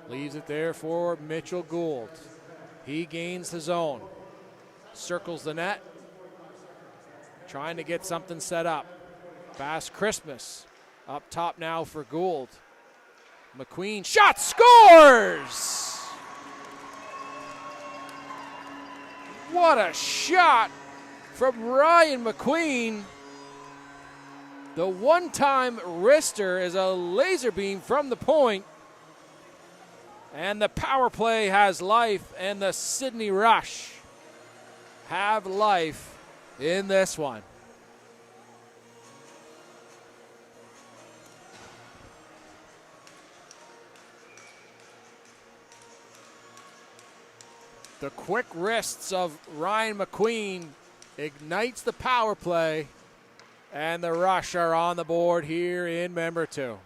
Leaves it there for Mitchell Gould. He gains the zone. Circles the net. Trying to get something set up. Bass Christmas up top now for Gould. McQueen shot, scores! What a shot from Ryan McQueen. The one-time wrister is a laser beam from the point. And the power play has life, and the Sidney Rush have life in this one. The quick wrists of Ryan McQueen ignites the power play, and the Rush are on the board here in member 2.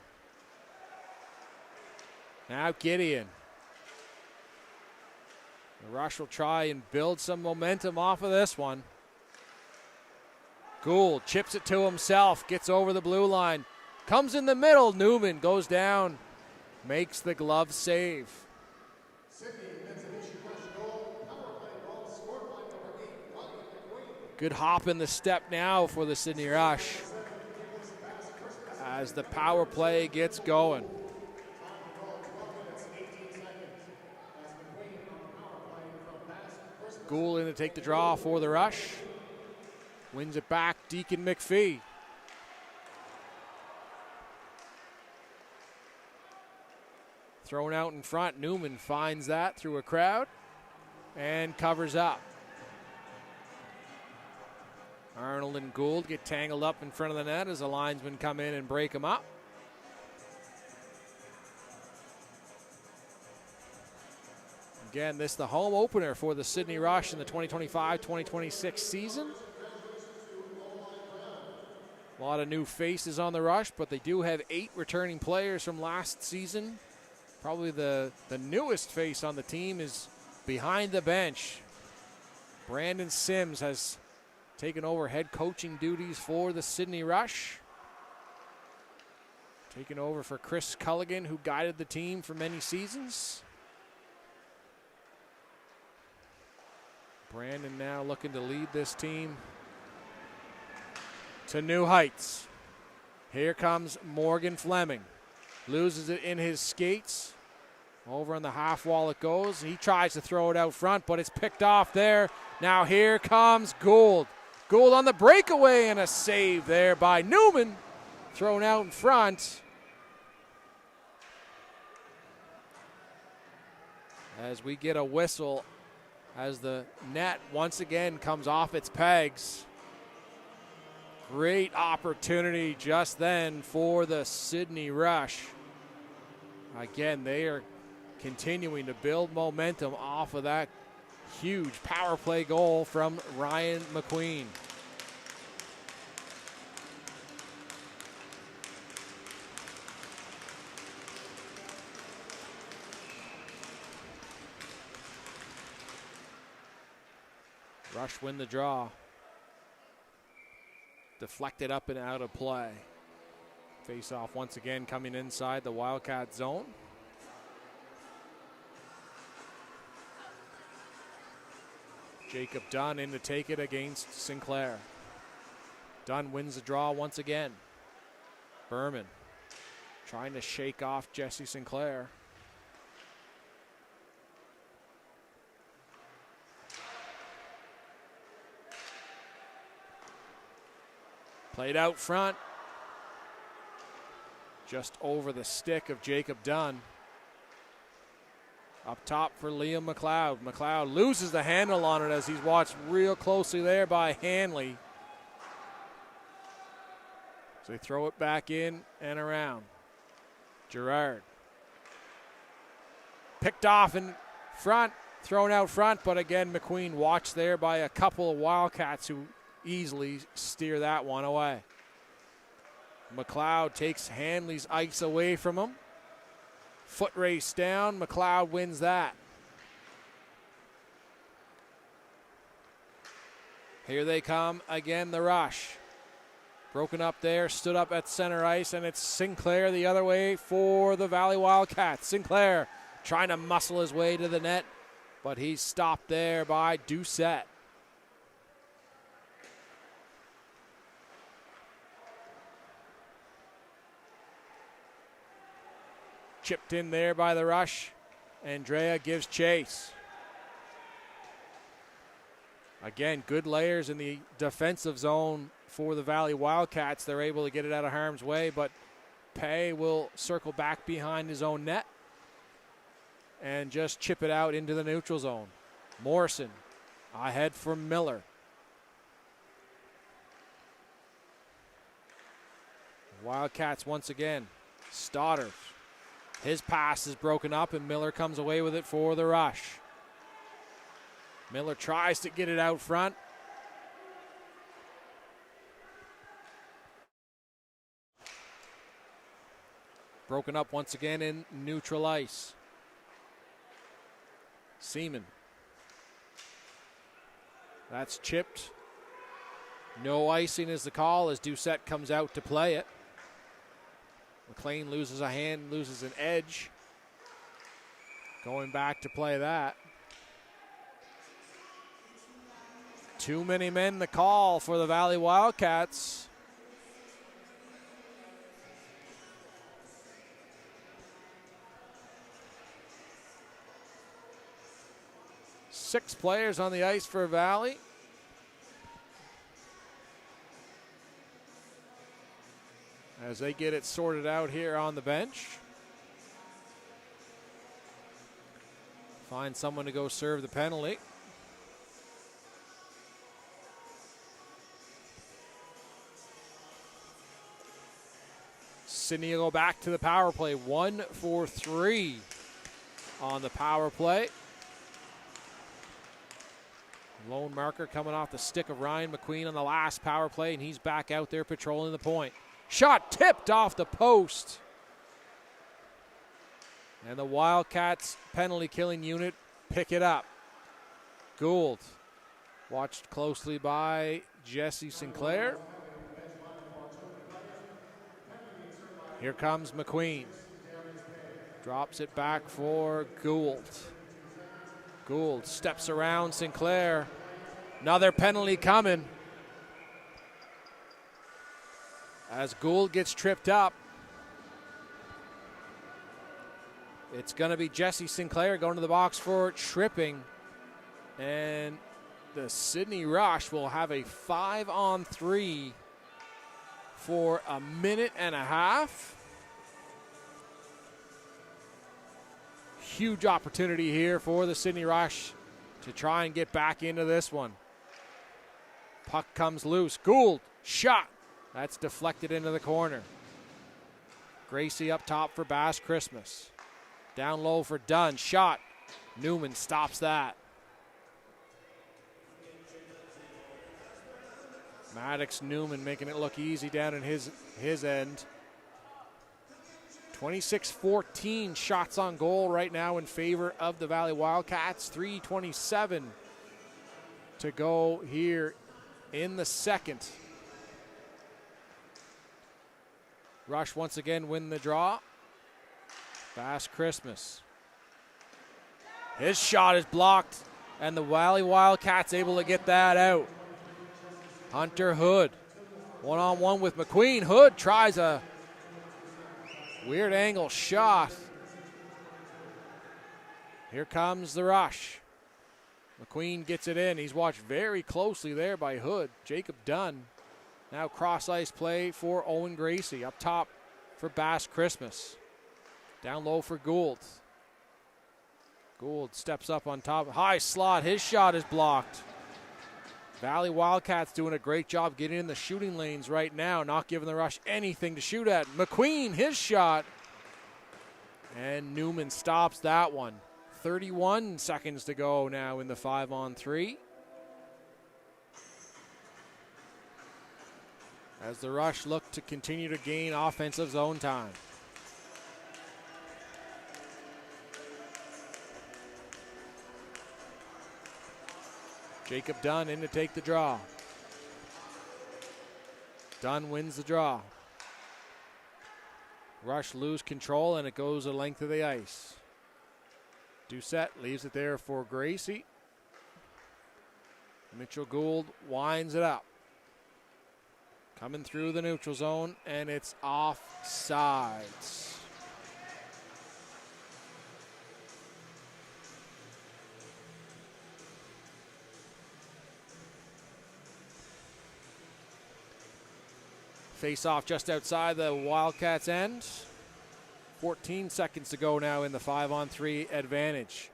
Now Gideon. The Rush will try and build some momentum off of this one. Gould chips it to himself, gets over the blue line, comes in the middle. Newman goes down, makes the glove save. Good hop in the step now for the Sidney Rush as the power play gets going. Gould in to take the draw for the Rush. Wins it back, Deacon McPhee. Thrown out in front, Newman finds that through a crowd and covers up. Arnold and Gould get tangled up in front of the net as the linesmen come in and break them up. Again, this is the home opener for the Sidney Rush in the 2025-2026 season. A lot of new faces on the Rush, but they do have 8 returning players from last season. Probably the newest face on the team is behind the bench. Brandon Sims has taken over head coaching duties for the Sydney Rush. Taking over for Chris Culligan, who guided the team for many seasons. Brandon now looking to lead this team to new heights. Here comes Morgan Fleming. Loses it in his skates. Over on the half wall it goes. He tries to throw it out front, but it's picked off there. Now here comes Gould. Gould on the breakaway and a save there by Newman. Thrown out in front. As we get a whistle as the net once again comes off its pegs. Great opportunity just then for the Sydney Rush. Again, they are continuing to build momentum off of that huge power play goal from Ryan McQueen. Rush win the draw. Deflected up and out of play. Face off once again coming inside the Wildcat zone. Jacob Dunn in to take it against Sinclair. Dunn wins the draw once again. Berman trying to shake off Jesse Sinclair. Played out front. Just over the stick of Jacob Dunn. Up top for Liam McLeod. McLeod loses the handle on it as he's watched real closely there by Hanley. So they throw it back in and around. Gerard. Picked off in front, thrown out front, but again McQueen watched there by a couple of Wildcats who easily steer that one away. McLeod takes Hanley's ice away from him. Foot race down, McLeod wins that. Here they come again, the Rush. Broken up there, stood up at center ice, and it's Sinclair the other way for the Valley Wildcats. Sinclair trying to muscle his way to the net, but he's stopped there by Doucette. Chipped in there by the Rush. Andrea gives chase. Again, good layers in the defensive zone for the Valley Wildcats. They're able to get it out of harm's way, but Pay will circle back behind his own net and just chip it out into the neutral zone. Morrison ahead for Miller. Wildcats once again. Stoddard. His pass is broken up, and Miller comes away with it for the Rush. Miller tries to get it out front. Broken up once again in neutral ice. Seaman. That's chipped. No icing is the call as Doucette comes out to play it. McLean loses a hand, loses an edge. Going back to play that. Too many men the call for the Valley Wildcats. Six players on the ice for Valley. As they get it sorted out here on the bench. Find someone to go serve the penalty. Sydney will go back to the power play. 1 for 3 on the power play. Lone marker coming off the stick of Ryan McQueen on the last power play, and he's back out there patrolling the point. Shot tipped off the post. And the Wildcats penalty killing unit pick it up. Gould, watched closely by Jesse Sinclair. Here comes McQueen. Drops it back for Gould. Gould steps around Sinclair. Another penalty coming. As Gould gets tripped up, it's going to be Jesse Sinclair going to the box for tripping. And the Sydney Rush will have a 5-on-3 for a minute and a half. Huge opportunity here for the Sydney Rush to try and get back into this one. Puck comes loose. Gould, shot. That's deflected into the corner. Gracie up top for Bass Christmas. Down low for Dunn. Shot. Newman stops that. Maddox Newman making it look easy down in his end. 26-14 shots on goal right now in favor of the Valley Wildcats. 3:27 to go here in the second. Rush once again win the draw. Bass Christmas. His shot is blocked, and the Valley Wildcats able to get that out. Hunter Hood, one-on-one with McQueen. Hood tries a weird angle shot. Here comes the Rush. McQueen gets it in. He's watched very closely there by Hood. Jacob Dunn. Now cross-ice play for Owen Gracie. Up top for Bass Christmas. Down low for Gould. Gould steps up on top. High slot. His shot is blocked. Valley Wildcats doing a great job getting in the shooting lanes right now, not giving the Rush anything to shoot at. McQueen, his shot. And Newman stops that one. 31 seconds to go now in the 5-on-3. As the Rush look to continue to gain offensive zone time. Jacob Dunn in to take the draw. Dunn wins the draw. Rush lose control, and it goes the length of the ice. Doucette leaves it there for Gracie. Mitchell Gould winds it up. Coming through the neutral zone, and it's offsides. Face off just outside the Wildcats' end. 14 seconds to go now in the 5-on-3 advantage.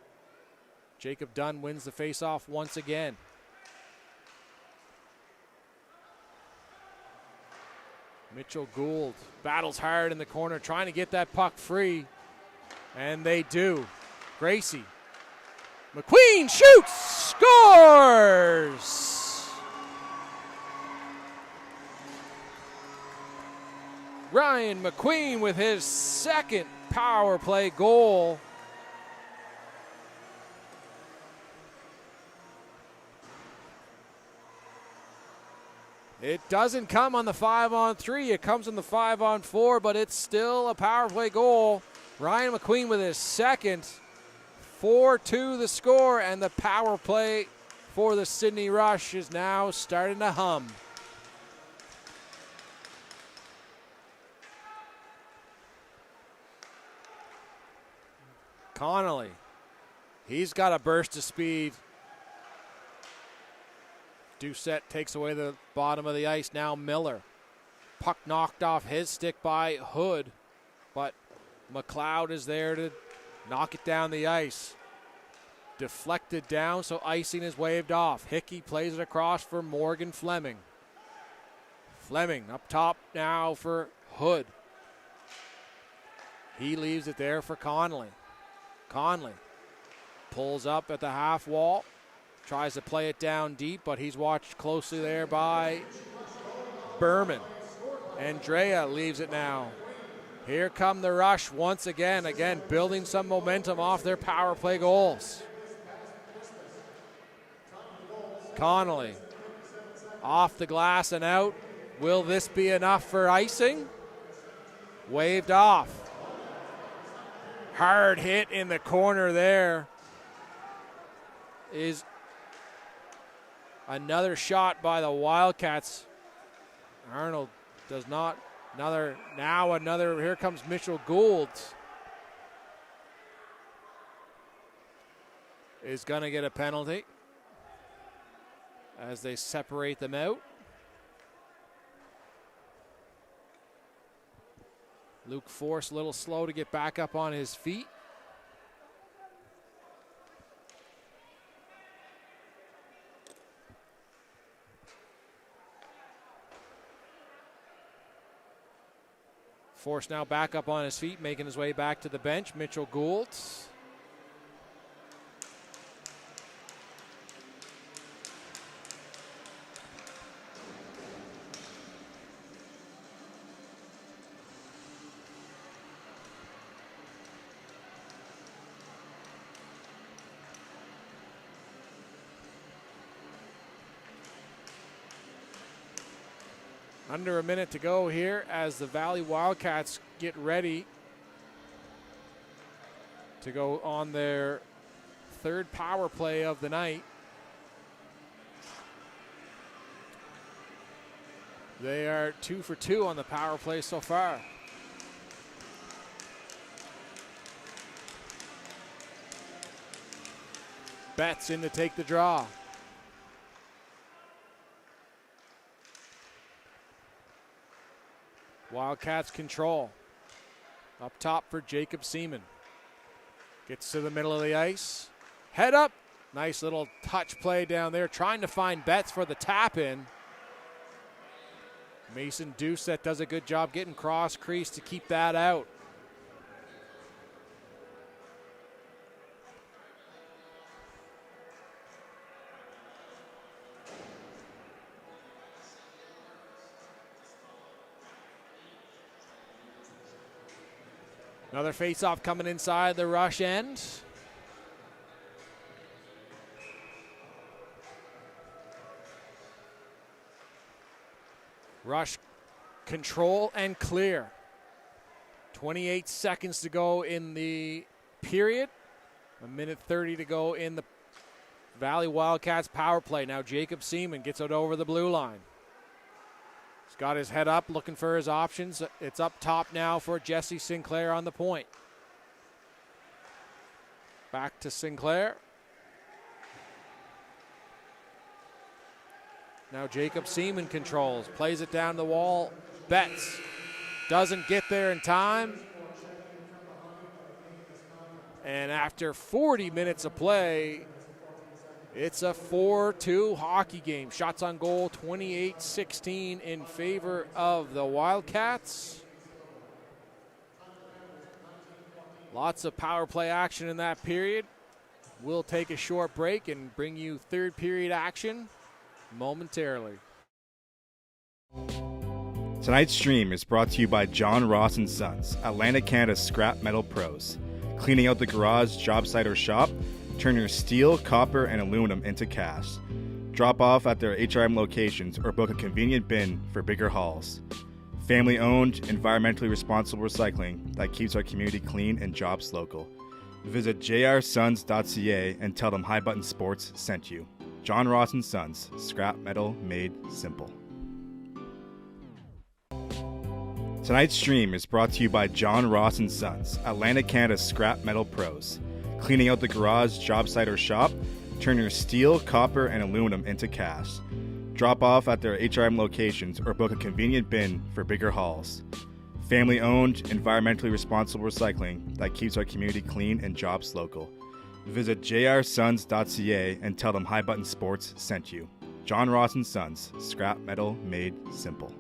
Jacob Dunn wins the face-off once again. Mitchell Gould battles hard in the corner, trying to get that puck free. And they do. Gracie. McQueen shoots! Scores! Ryan McQueen with his second power play goal. It doesn't come on the 5-on-3. It comes on the 5-on-4, but it's still a power play goal. Ryan McQueen with his second. 4-2 the score, and the power play for the Sydney Rush is now starting to hum. Connolly, he's got a burst of speed. Doucette takes away the bottom of the ice. Now Miller. Puck knocked off his stick by Hood, but McLeod is there to knock it down the ice. Deflected down, so icing is waved off. Hickey plays it across for Morgan Fleming. Fleming up top now for Hood. He leaves it there for Conley. Conley pulls up at the half wall, Tries to play it down deep, but he's watched closely there by Berman. Andrea leaves it now. Here come the Rush once again building some momentum off their power play goals. Connolly off the glass and out. Will this be enough for icing? Waved off. Hard hit in the corner there. Is another shot by the Wildcats. Arnold does not. Another, here comes Mitchell Gould. Is going to get a penalty as they separate them out. Luke Force a little slow to get back up on his feet. Force now back up on his feet, making his way back to the bench. Mitchell Gould. Under a minute to go here as the Valley Wildcats get ready to go on their third power play of the night. They are 2 for 2 on the power play so far. Betts in to take the draw. Wildcats control. Up top for Jacob Seaman. Gets to the middle of the ice. Head up. Nice little touch play down there. Trying to find Betts for the tap in. Mason Doucette does a good job getting cross crease to keep that out. Another face-off coming inside the Rush end. Rush control and clear. 28 seconds to go in the period. 1:30 to go in the Valley Wildcats power play. Now Jacob Seaman gets it over the blue line. He's got his head up, looking for his options. It's up top now for Jesse Sinclair on the point. Back to Sinclair. Now Jacob Seaman controls, plays it down the wall. Betts doesn't get there in time. And after 40 minutes of play, it's a 4-2 hockey game. Shots on goal, 28-16 in favor of the Wildcats. Lots of power play action in that period. We'll take a short break and bring you third period action momentarily. Tonight's stream is brought to you by John Ross & Sons, Atlantic Canada's scrap metal pros. Cleaning out the garage, job site, or shop, turn your steel, copper, and aluminum into cast. Drop off at their HRM locations or book a convenient bin for bigger hauls. Family-owned, environmentally responsible recycling that keeps our community clean and jobs local. Visit jrsons.ca and tell them High Button Sports sent you. John Ross & Sons, scrap metal made simple. Tonight's stream is brought to you by John Ross & Sons, Atlantic Canada's scrap metal pros. Cleaning out the garage, job site, or shop, turn your steel, copper, and aluminum into cast. Drop off at their HRM locations or book a convenient bin for bigger hauls. Family-owned, environmentally responsible recycling that keeps our community clean and jobs local. Visit jrsons.ca and tell them High Button Sports sent you. John Ross & Sons, scrap metal made simple.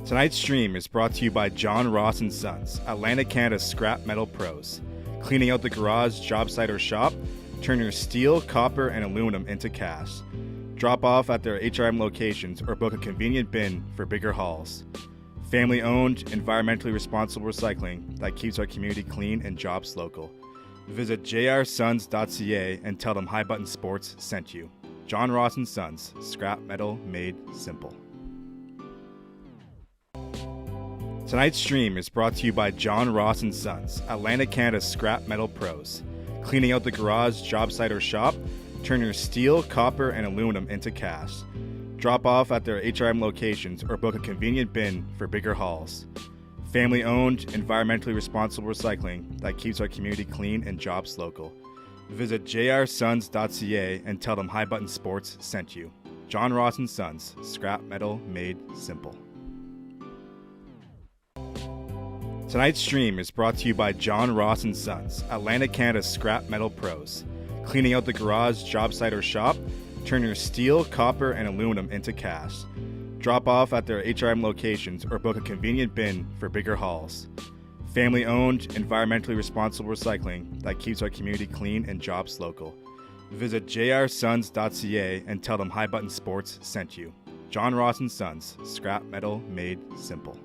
Tonight's stream is brought to you by John Ross & Sons, Atlantic Canada's scrap metal pros. cleaning out the garage, job site, or shop, turn your steel, copper, and aluminum into cast. Drop off at their HRM locations or book a convenient bin for bigger hauls. Family-owned, environmentally responsible recycling that keeps our community clean and jobs local. Visit jrsons.ca and tell them High Button Sports sent you. John Ross & Sons, scrap metal made simple. Tonight's stream is brought to you by John Ross & Sons, Atlantic Canada's scrap metal pros. Cleaning out the garage, job site, or shop, turn your steel, copper, and aluminum into cast. Drop off at their HRM locations or book a convenient bin for bigger hauls. Family-owned, environmentally responsible recycling that keeps our community clean and jobs local. Visit jrsons.ca and tell them High Button Sports sent you. John Ross & Sons, scrap metal made simple. Tonight's stream is brought to you by John Ross & Sons, Atlantic Canada's scrap metal pros. Cleaning out the garage, job site, or shop, turn your steel, copper, and aluminum into cast. Drop off at their HRM locations or book a convenient bin for bigger hauls. Family-owned, environmentally responsible recycling that keeps our community clean and jobs local. Visit jrsons.ca and tell them High Button Sports sent you. John Ross & Sons, scrap metal made simple.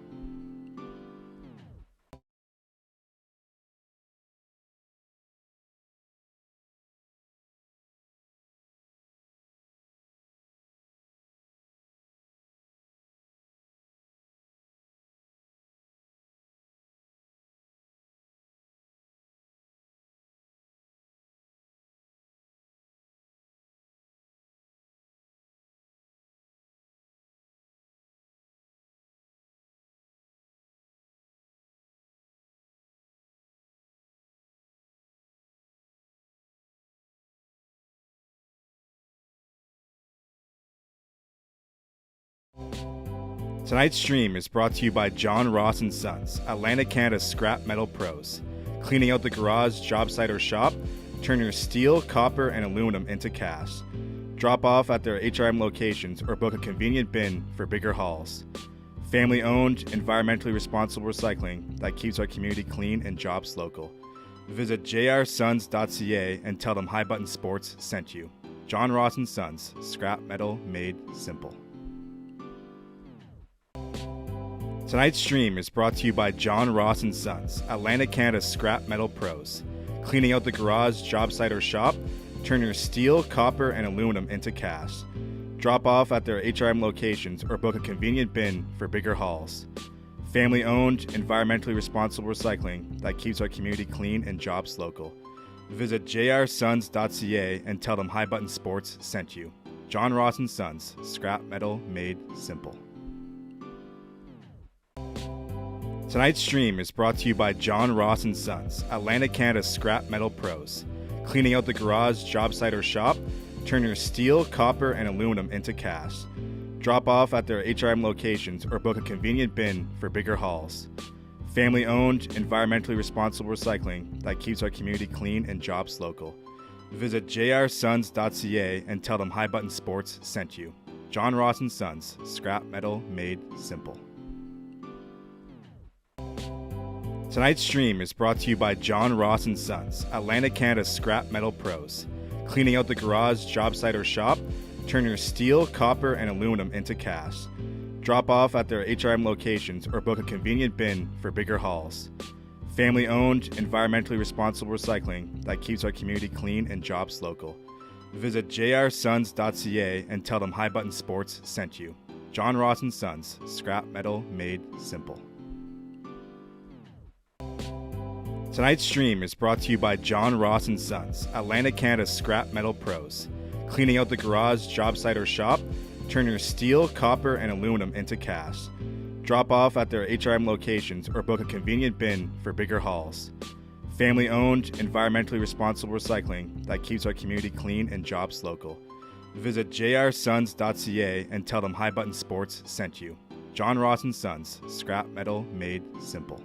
Tonight's stream is brought to you by John Ross & Sons, Atlantic Canada's scrap metal pros. Cleaning out the garage, job site, or shop, turn your steel, copper, and aluminum into cast. Drop off at their HRM locations or book a convenient bin for bigger hauls. Family-owned, environmentally responsible recycling that keeps our community clean and jobs local. Visit jrsons.ca and tell them High Button Sports sent you. John Ross & Sons, scrap metal made simple. Tonight's stream is brought to you by John Ross & Sons, Atlantic Canada's scrap metal pros. Cleaning out the garage, job site, or shop, turn your steel, copper, and aluminum into cast. Drop off at their HRM locations or book a convenient bin for bigger hauls. Family-owned, environmentally responsible recycling that keeps our community clean and jobs local. Visit jrsons.ca and tell them High Button Sports sent you. John Ross & Sons, scrap metal made simple. Tonight's stream is brought to you by John Ross & Sons, Atlantic Canada's scrap metal pros. Cleaning out the garage, job site, or shop, turn your steel, copper, and aluminum into cast. Drop off at their HRM locations or book a convenient bin for bigger hauls. Family-owned, environmentally responsible recycling that keeps our community clean and jobs local. Visit jrsons.ca and tell them High Button Sports sent you. John Ross & Sons, scrap metal made simple. Tonight's stream is brought to you by John Ross & Sons, Atlantic Canada's scrap metal pros. Cleaning out the garage, job site, or shop, turn your steel, copper, and aluminum into cast. Drop off at their HRM locations or book a convenient bin for bigger hauls. Family-owned, environmentally responsible recycling that keeps our community clean and jobs local. Visit jrsons.ca and tell them High Button Sports sent you. John Ross & Sons, scrap metal made simple. Tonight's stream is brought to you by John Ross & Sons, Atlantic Canada's scrap metal pros. Cleaning out the garage, job site, or shop, turn your steel, copper, and aluminum into cast. Drop off at their HRM locations or book a convenient bin for bigger hauls. Family-owned, environmentally responsible recycling that keeps our community clean and jobs local. Visit jrsons.ca and tell them High Button Sports sent you. John Ross & Sons, scrap metal made simple.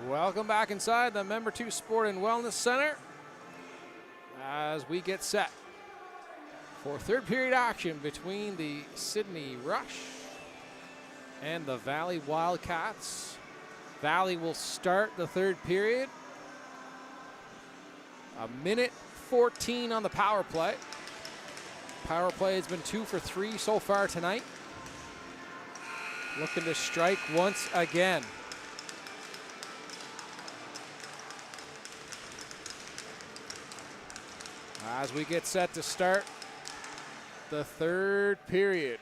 Welcome back inside the Member 2 Sport and Wellness Center as we get set for third period action between the Sydney Rush and the Valley Wildcats. Valley will start the third period. A minute 14 on the power play. Power play has been 2 for 3 so far tonight. Looking to strike once again. As we get set to start the third period.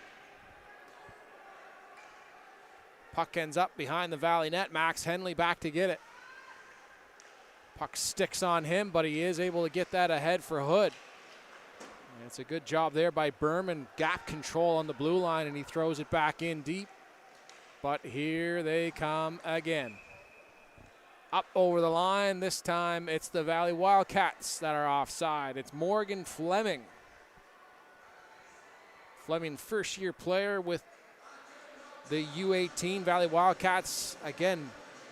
Puck ends up behind the Valley net. Max Henley back to get it. Puck sticks on him, but he is able to get that ahead for Hood. And it's a good job there by Berman. Gap control on the blue line, and he throws it back in deep. But here they come again. Up over the line. This time it's the Valley Wildcats that are offside. It's Morgan Fleming. Fleming, first-year player with the U18 Valley Wildcats. Again,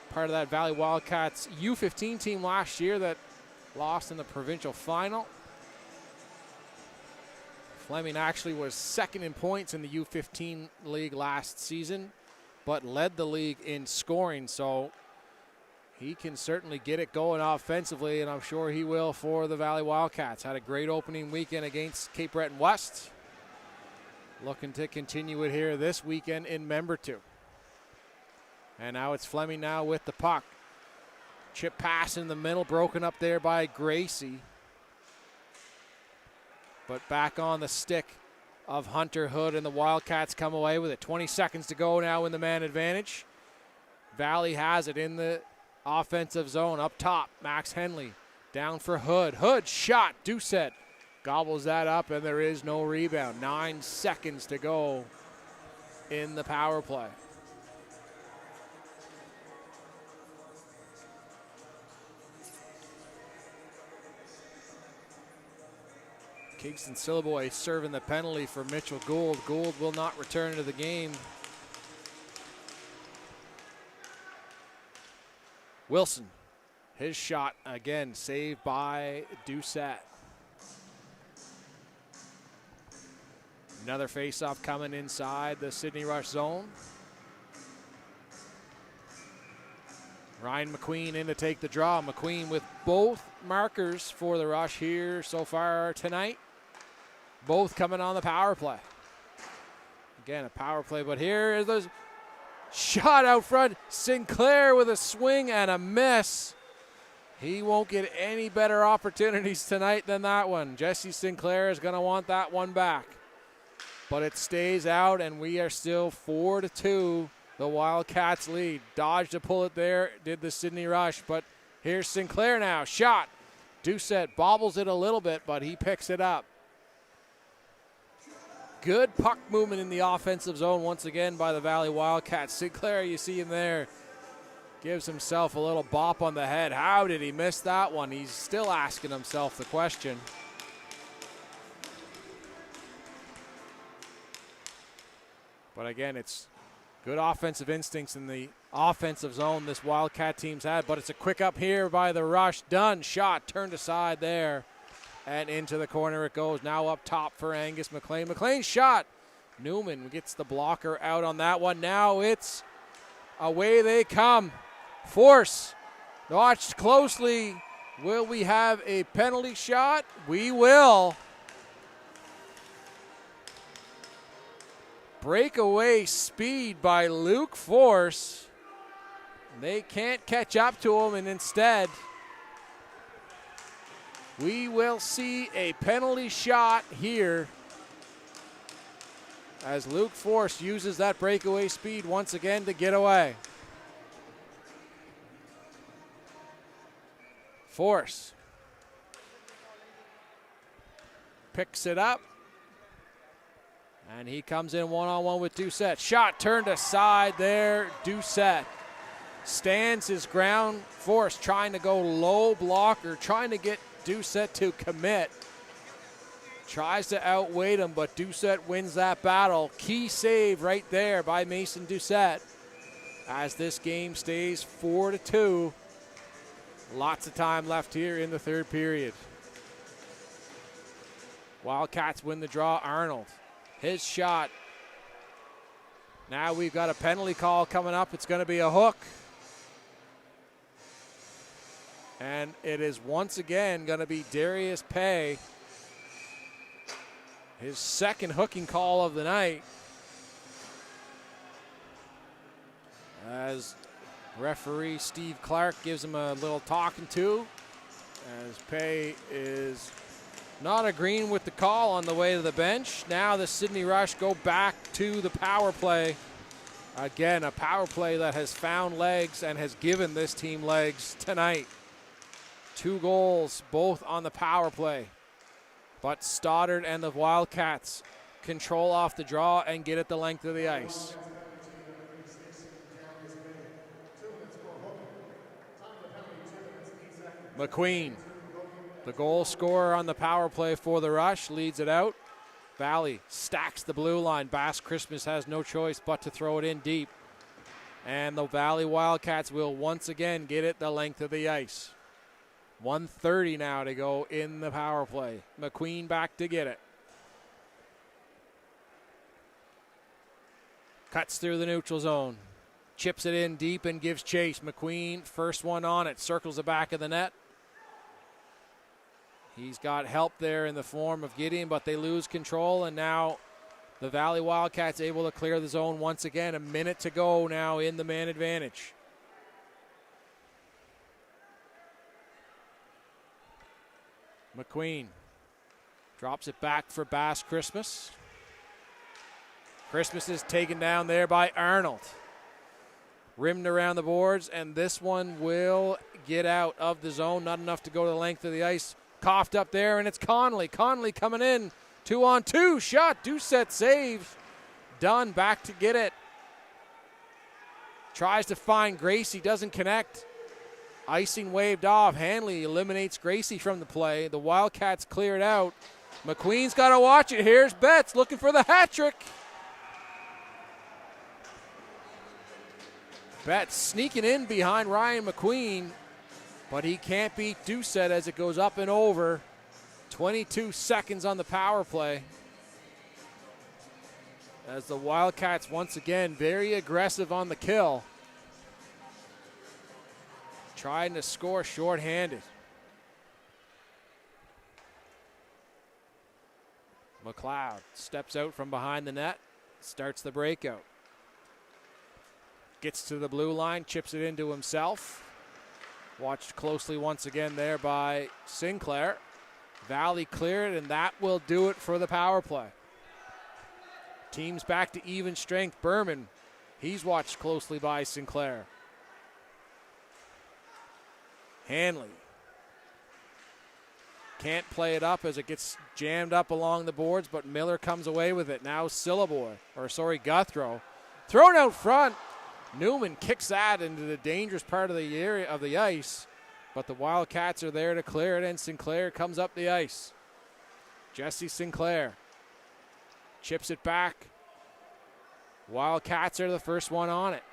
part of that Valley Wildcats U15 team last year that lost in the provincial final. Fleming actually was second in points in the U15 league last season, but led the league in scoring, so he can certainly get it going offensively, and I'm sure he will for the Valley Wildcats. Had a great opening weekend against Cape Breton West. Looking to continue it here this weekend in Member 2. And now it's Fleming now with the puck. Chip pass in the middle, broken up there by Gracie. But back on the stick of Hunter Hood, and the Wildcats come away with it. 20 seconds to go now in the man advantage. Valley has it in the offensive zone up top. Max Henley down for Hood. Hood shot. Doucette gobbles that up, and there is no rebound. 9 seconds to go in the power play. Kingston Syllaboy serving the penalty for Mitchell Gould. Gould will not return to the game. Wilson, his shot again, saved by Doucette. Another faceoff coming inside the Sydney Rush zone. Ryan McQueen in to take the draw. McQueen with both markers for the Rush here so far tonight. Both coming on the power play. Again, a power play, but here is the shot out front. Sinclair with a swing and a miss. He won't get any better opportunities tonight than that one. Jesse Sinclair is going to want that one back. But it stays out, and we are still 4-2. The Wildcats lead. Dodged a bullet there, did the Sydney Rush. But here's Sinclair now. Shot. Doucette bobbles it a little bit, but he picks it up. Good puck movement in the offensive zone once again by the Valley Wildcats. Sinclair, you see him there, gives himself a little bop on the head. How did he miss that one? He's still asking himself the question. But again, it's good offensive instincts in the offensive zone this Wildcat team's had. But it's a quick up here by the Rush. Done. Shot turned aside there. And into the corner it goes. Now up top for Angus McLean. McLean's shot. Newman gets the blocker out on that one. Now it's away they come. Force. Watched closely. Will we have a penalty shot? We will. Breakaway speed by Luke Force. They can't catch up to him, and instead we will see a penalty shot here as Luke Force uses that breakaway speed once again to get away. Force picks it up, and he comes in one-on-one with Doucette. Shot turned aside there. Doucette stands his ground. Force trying to go low blocker, trying to get Doucette to commit. Tries to outweight him, but Doucette wins that battle. Key save right there by Mason Doucette. as this game stays 4-2. Lots of time left here in the third period. Wildcats win the draw. Arnold, his shot. Now we've got a penalty call coming up. It's going to be a hook. And it is once again going to be Darius Pay. His second hooking call of the night. As referee Steve Clark gives him a little talking to, as Pay is not agreeing with the call on the way to the bench. Now the Sydney Rush go back to the power play. Again, a power play that has found legs and has given this team legs tonight. 2 goals, both on the power play. But Stoddard and the Wildcats control off the draw and get it the length of the ice. McQueen, the goal scorer on the power play for the Rush, leads it out. Valley stacks the blue line. Bass Christmas has no choice but to throw it in deep. And the Valley Wildcats will once again get it the length of the ice. 1:30 now to go in the power play. McQueen back to get it. Cuts through the neutral zone. Chips it in deep and gives chase. McQueen, first one on it, circles the back of the net. He's got help there in the form of Gideon, but they lose control, and now the Valley Wildcats able to clear the zone once again. A minute to go now in the man advantage. McQueen drops it back for Bass Christmas. Christmas is taken down there by Arnold. Rimmed around the boards, and this one will get out of the zone. Not enough to go to the length of the ice. Coughed up there, and it's Conley. Conley coming in. 2-on-2 shot. Doucette saves. Dunn back to get it. Tries to find Gracie. Doesn't connect. Icing waved off. Hanley eliminates Gracie from the play. The Wildcats clear it out. McQueen's got to watch it. Here's Betts looking for the hat trick. Betts sneaking in behind Ryan McQueen, but he can't beat Doucette as it goes up and over. 22 seconds on the power play. As the Wildcats once again very aggressive on the kill. Trying to score shorthanded. McLeod steps out from behind the net, starts the breakout. Gets to the blue line, chips it into himself. Watched closely once again there by Sinclair. Valley cleared, and that will do it for the power play. Team's back to even strength. Berman, he's watched closely by Sinclair. Hanley can't play it up as it gets jammed up along the boards, but Miller comes away with it. Now Guthrow. Thrown out front. Newman kicks that into the dangerous part of the area of the ice, but the Wildcats are there to clear it, and Sinclair comes up the ice. Jesse Sinclair chips it back. Wildcats are the first one on it.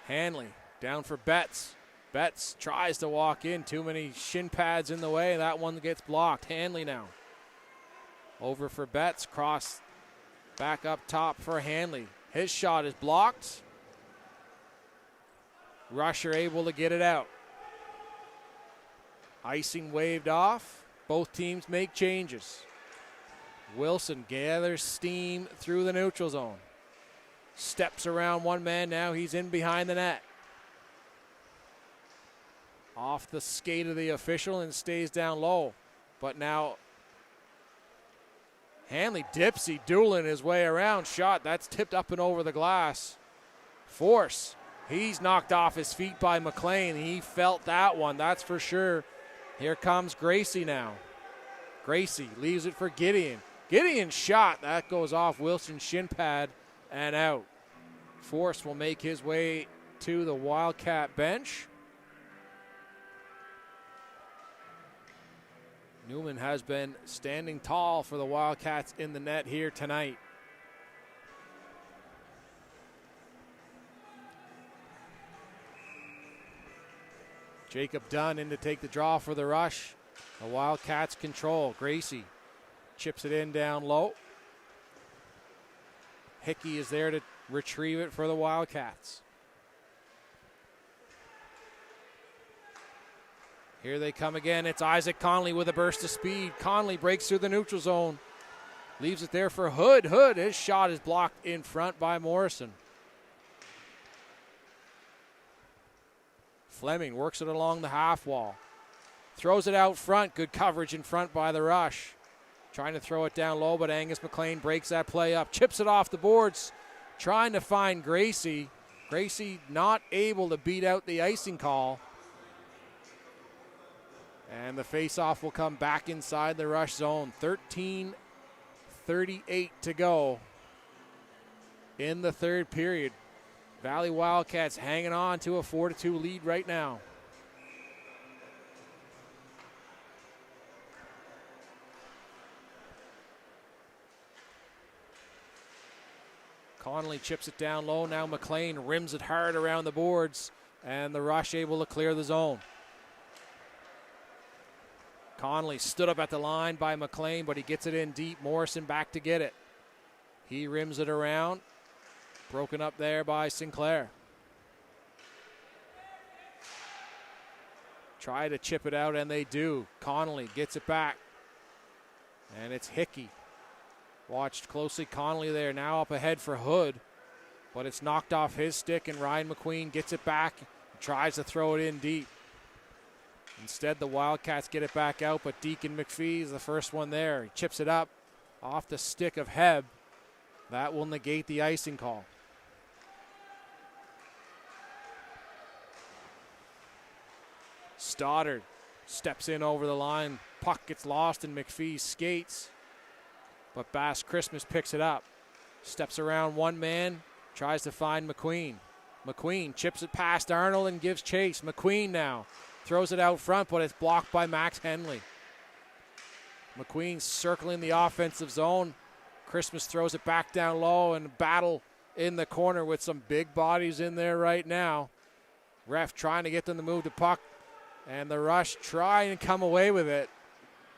Hanley down for Betts. Betts tries to walk in. Too many shin pads in the way. That one gets blocked. Hanley now. Over for Betts. Cross back up top for Hanley. His shot is blocked. Rusher able to get it out. Icing waved off. Both teams make changes. Wilson gathers steam through the neutral zone. Steps around one man now. He's in behind the net. Off the skate of the official and stays down low. But now Hanley Dipsy dueling his way around. Shot, that's tipped up and over the glass. Force, he's knocked off his feet by McLean. He felt that one, that's for sure. Here comes Gracie now. Gracie leaves it for Gideon. Gideon's shot, that goes off Wilson's shin pad and out. Force will make his way to the Wildcat bench. Newman has been standing tall for the Wildcats in the net here tonight. Jacob Dunn in to take the draw for the rush. The Wildcats control. Gracie chips it in down low. Hickey is there to retrieve it for the Wildcats. Here they come again. It's Isaac Conley with a burst of speed. Conley breaks through the neutral zone. Leaves it there for Hood. Hood, his shot is blocked in front by Morrison. Fleming works it along the half wall. Throws it out front. Good coverage in front by the rush. Trying to throw it down low, but Angus McLean breaks that play up. Chips it off the boards. Trying to find Gracie. Gracie not able to beat out the icing call. And the face-off will come back inside the rush zone. 13:38 to go in the third period. Valley Wildcats hanging on to a 4-2 lead right now. Conley chips it down low. Now McLean rims it hard around the boards, and the rush able to clear the zone. Conley stood up at the line by McLean, but he gets it in deep. Morrison back to get it. He rims it around. Broken up there by Sinclair. Try to chip it out, and they do. Conley gets it back. And it's Hickey. Watched closely. Conley there now up ahead for Hood. But it's knocked off his stick, and Ryan McQueen gets it back. Tries to throw it in deep. Instead, the Wildcats get it back out, but Deacon McPhee is the first one there. He chips it up off the stick of Heb. That will negate the icing call. Stoddard steps in over the line. Puck gets lost in McPhee's skates, but Bass Christmas picks it up. Steps around one man, tries to find McQueen. McQueen chips it past Arnold and gives chase. McQueen now throws it out front, but it's blocked by Max Henley. McQueen circling the offensive zone. Christmas throws it back down low, and battle in the corner with some big bodies in there right now. Ref trying to get them to move the puck, and the rush try and come away with it,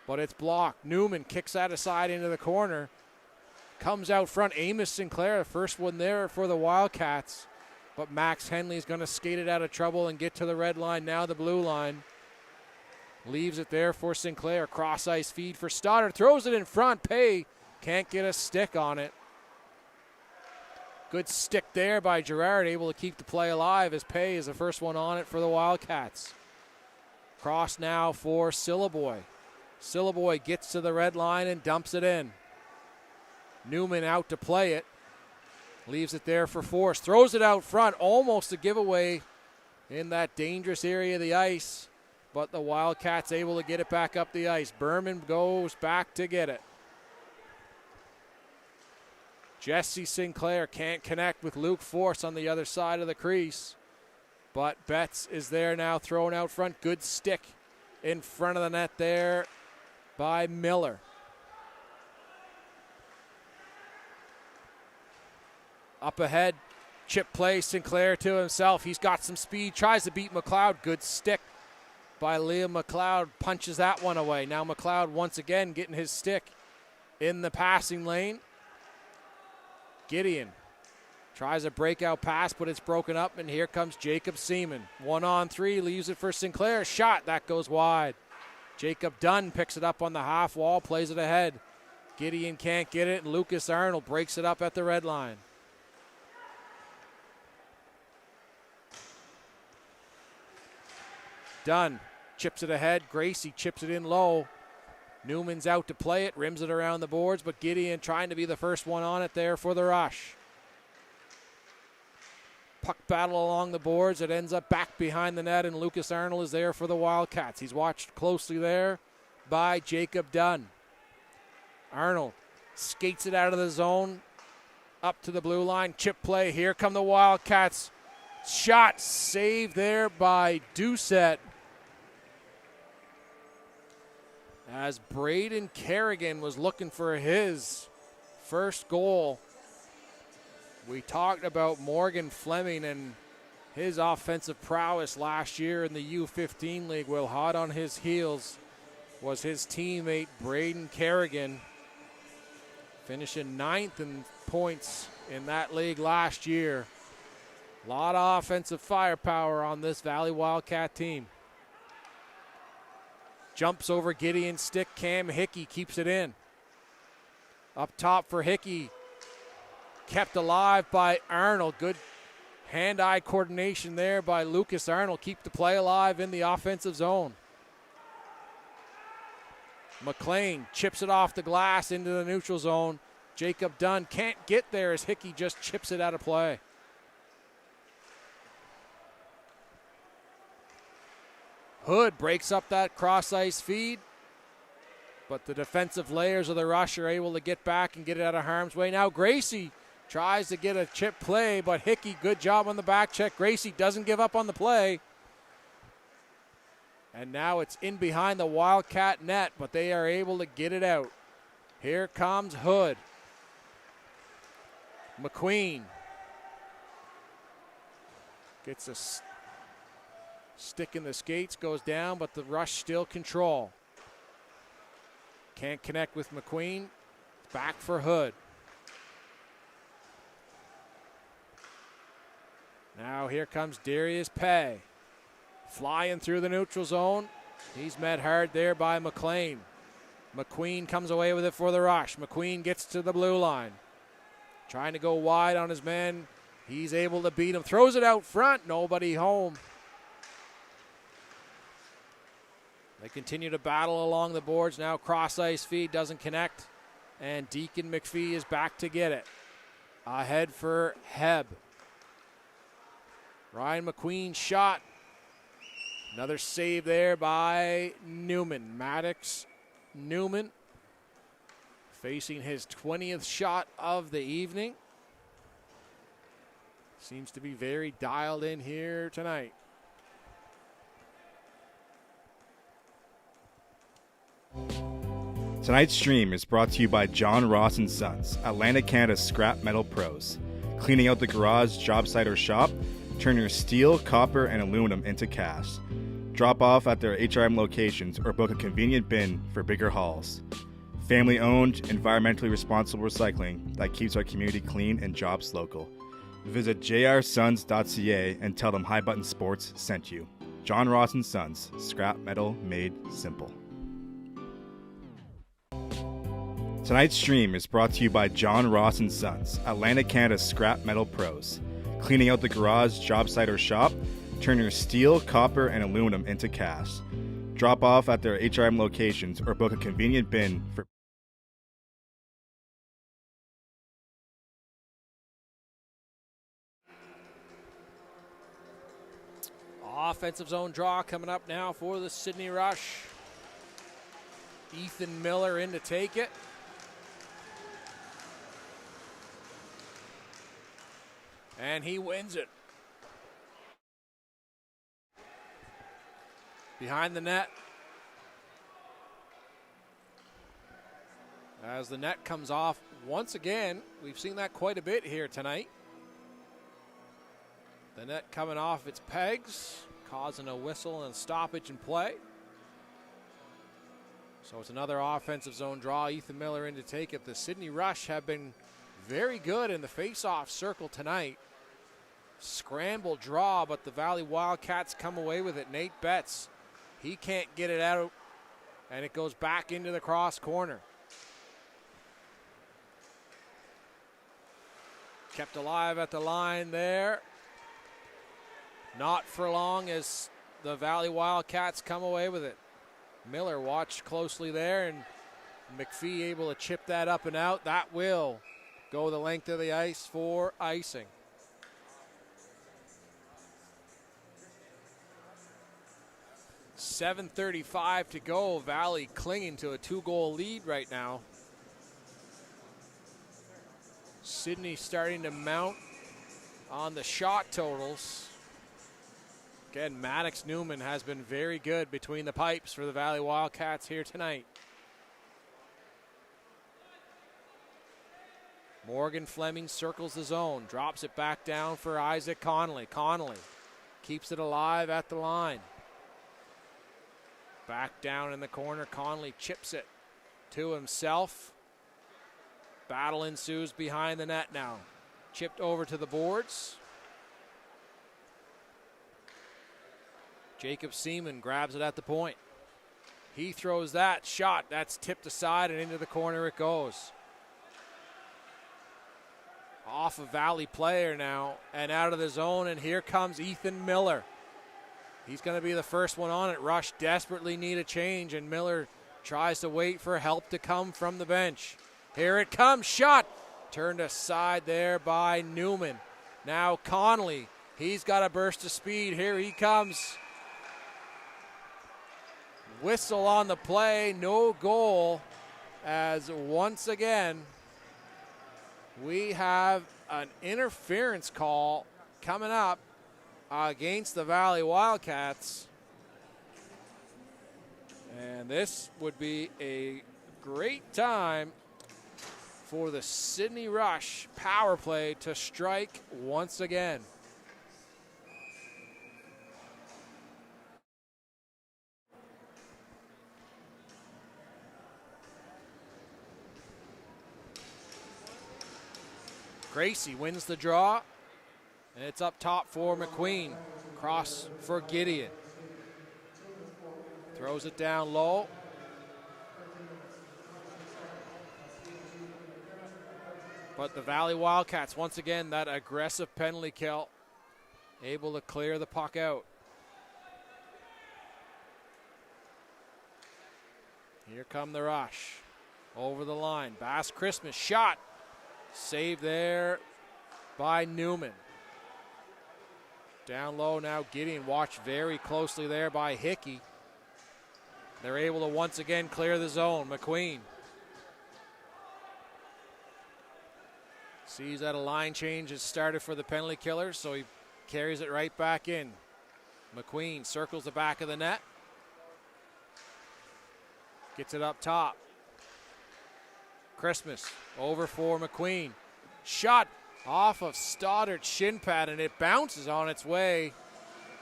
but it's blocked. Newman kicks that aside into the corner. Comes out front. Amos Sinclair, the first one there for the Wildcats. But Max Henley's going to skate it out of trouble and get to the red line, now the blue line. Leaves it there for Sinclair. Cross ice feed for Stoddard. Throws it in front. Pay can't get a stick on it. Good stick there by Gerard, able to keep the play alive as Pay is the first one on it for the Wildcats. Cross now for Syllaboy. Syllaboy gets to the red line and dumps it in. Newman out to play it. Leaves it there for Force. Throws it out front. Almost a giveaway in that dangerous area of the ice. But the Wildcats able to get it back up the ice. Berman goes back to get it. Jesse Sinclair can't connect with Luke Force on the other side of the crease. But Betts is there now, thrown out front. Good stick in front of the net there by Miller. Up ahead, chip play, Sinclair to himself. He's got some speed, tries to beat McLeod. Good stick by Liam McLeod, punches that one away. Now McLeod once again getting his stick in the passing lane. Gideon tries a breakout pass, but it's broken up, and here comes Jacob Seaman. 1-on-3, leaves it for Sinclair. Shot, that goes wide. Jacob Dunn picks it up on the half wall, plays it ahead. Gideon can't get it, and Lucas Arnold breaks it up at the red line. Dunn chips it ahead. Gracie chips it in low. Newman's out to play it, rims it around the boards, but Gideon trying to be the first one on it there for the rush. Puck battle along the boards. It ends up back behind the net, and Lucas Arnold is there for the Wildcats. He's watched closely there by Jacob Dunn. Arnold skates it out of the zone, up to the blue line. Chip play. Here come the Wildcats. Shot saved there by Doucette. As Braden Kerrigan was looking for his first goal. We talked about Morgan Fleming and his offensive prowess last year in the U15 league. Well, hot on his heels was his teammate Braden Kerrigan, finishing 9th in points in that league last year. A lot of offensive firepower on this Valley Wildcat team. Jumps over Gideon's stick. Cam Hickey keeps it in. Up top for Hickey. Kept alive by Arnold. Good hand-eye coordination there by Lucas Arnold. Keep the play alive in the offensive zone. McLean chips it off the glass into the neutral zone. Jacob Dunn can't get there as Hickey just chips it out of play. Hood breaks up that cross-ice feed, but the defensive layers of the Rush are able to get back and get it out of harm's way. Now Gracie tries to get a chip play, but Hickey, good job on the back check. Gracie doesn't give up on the play. And now it's in behind the Wildcat net, but they are able to get it out. Here comes Hood. McQueen gets a stick in the skates, goes down, but the Rush still control. Can't connect with McQueen. Back for Hood. Now here comes Darius Pay. Flying through the neutral zone. He's met hard there by McLean. McQueen comes away with it for the Rush. McQueen gets to the blue line. Trying to go wide on his man. He's able to beat him. Throws it out front. Nobody home. They continue to battle along the boards. Now cross-ice feed doesn't connect. And Deacon McPhee is back to get it. Ahead for Heb. Ryan McQueen shot. Another save there by Newman. Maddox Newman facing his 20th shot of the evening. Seems to be very dialed in here tonight. Tonight's stream is brought to you by John Ross & Sons, Atlantic Canada's scrap metal pros. Cleaning out the garage, job site, or shop, turn your steel, copper, and aluminum into cash. Drop off at their HRM locations or book a convenient bin for bigger hauls. Family-owned, environmentally responsible recycling that keeps our community clean and jobs local. Visit jrsons.ca and tell them High Button Sports sent you. John Ross & Sons, scrap metal made simple. Tonight's stream is brought to you by John Ross & Sons, Atlantic Canada's scrap metal pros. Cleaning out the garage, job site, or shop, turn your steel, copper, and aluminum into cash. Drop off at their HRM locations or book a convenient bin for Offensive zone draw coming up now for the Sydney Rush. Ethan Miller in to take it. And he wins it. Behind the net. As the net comes off once again, we've seen that quite a bit here tonight. The net coming off its pegs, causing a whistle and stoppage in play. So it's another offensive zone draw. Ethan Miller in to take it. The Sydney Rush have been very good in the face-off circle tonight. Scramble draw, but the Valley Wildcats come away with it. Nate Betts, he can't get it out, and it goes back into the cross corner. Kept alive at the line there. Not for long as the Valley Wildcats come away with it. Miller watched closely there, and McPhee able to chip that up and out. That will go the length of the ice for icing. .7:35 to go. Valley clinging to a 2-goal lead right now. Sydney starting to mount on the shot totals. Again, Maddox Newman has been very good between the pipes for the Valley Wildcats here tonight. Morgan Fleming circles the zone, drops it back down for Isaac Connolly. Connolly keeps it alive at the line. Back down in the corner, Conley chips it to himself. Battle ensues behind the net now. Chipped over to the boards. Jacob Seaman grabs it at the point. He throws that shot. That's tipped aside and into the corner it goes. Off a Valley player now and out of the zone, and here comes Ethan Miller. He's going to be the first one on it. Rush desperately need a change, and Miller tries to wait for help to come from the bench. Here it comes, shot. Turned aside there by Newman. Now Conley, he's got a burst of speed. Here he comes. Whistle on the play, no goal, as once again we have an interference call coming up against the Valley Wildcats. And this would be a great time for the Sydney Rush power play to strike once again. Gracie wins the draw, and it's up top for McQueen. Cross for Gideon. Throws it down low. But the Valley Wildcats, once again, that aggressive penalty kill, able to clear the puck out. Here come the Rush. Over the line. Bass Christmas shot. Saved there by Newman. Down low now, Gideon watched very closely there by Hickey. They're able to once again clear the zone. McQueen sees that a line change has started for the penalty killer, so he carries it right back in. McQueen circles the back of the net. Gets it up top. Christmas over for McQueen. Shot off of Stoddard's shin pad, and it bounces on its way.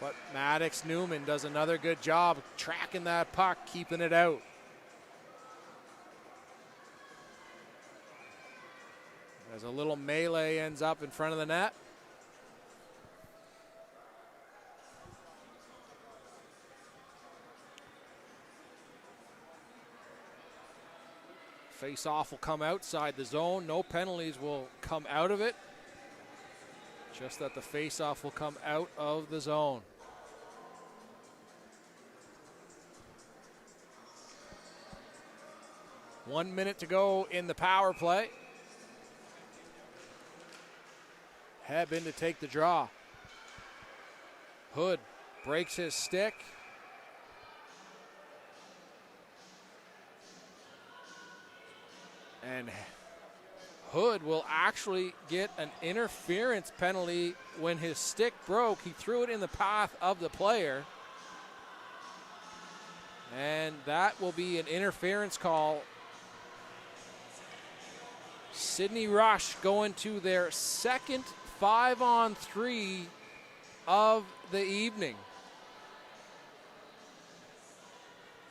But Maddox Newman does another good job tracking that puck, keeping it out. As a little melee ends up in front of the net. Face-off will come outside the zone. No penalties will come out of it. Just that the face-off will come out of the zone. One minute to go in the power play. Heb in to take the draw. Hood breaks his stick. And Hood will actually get an interference penalty when his stick broke. He threw it in the path of the player. And that will be an interference call. Sydney Rush going to their second 5-on-3 of the evening.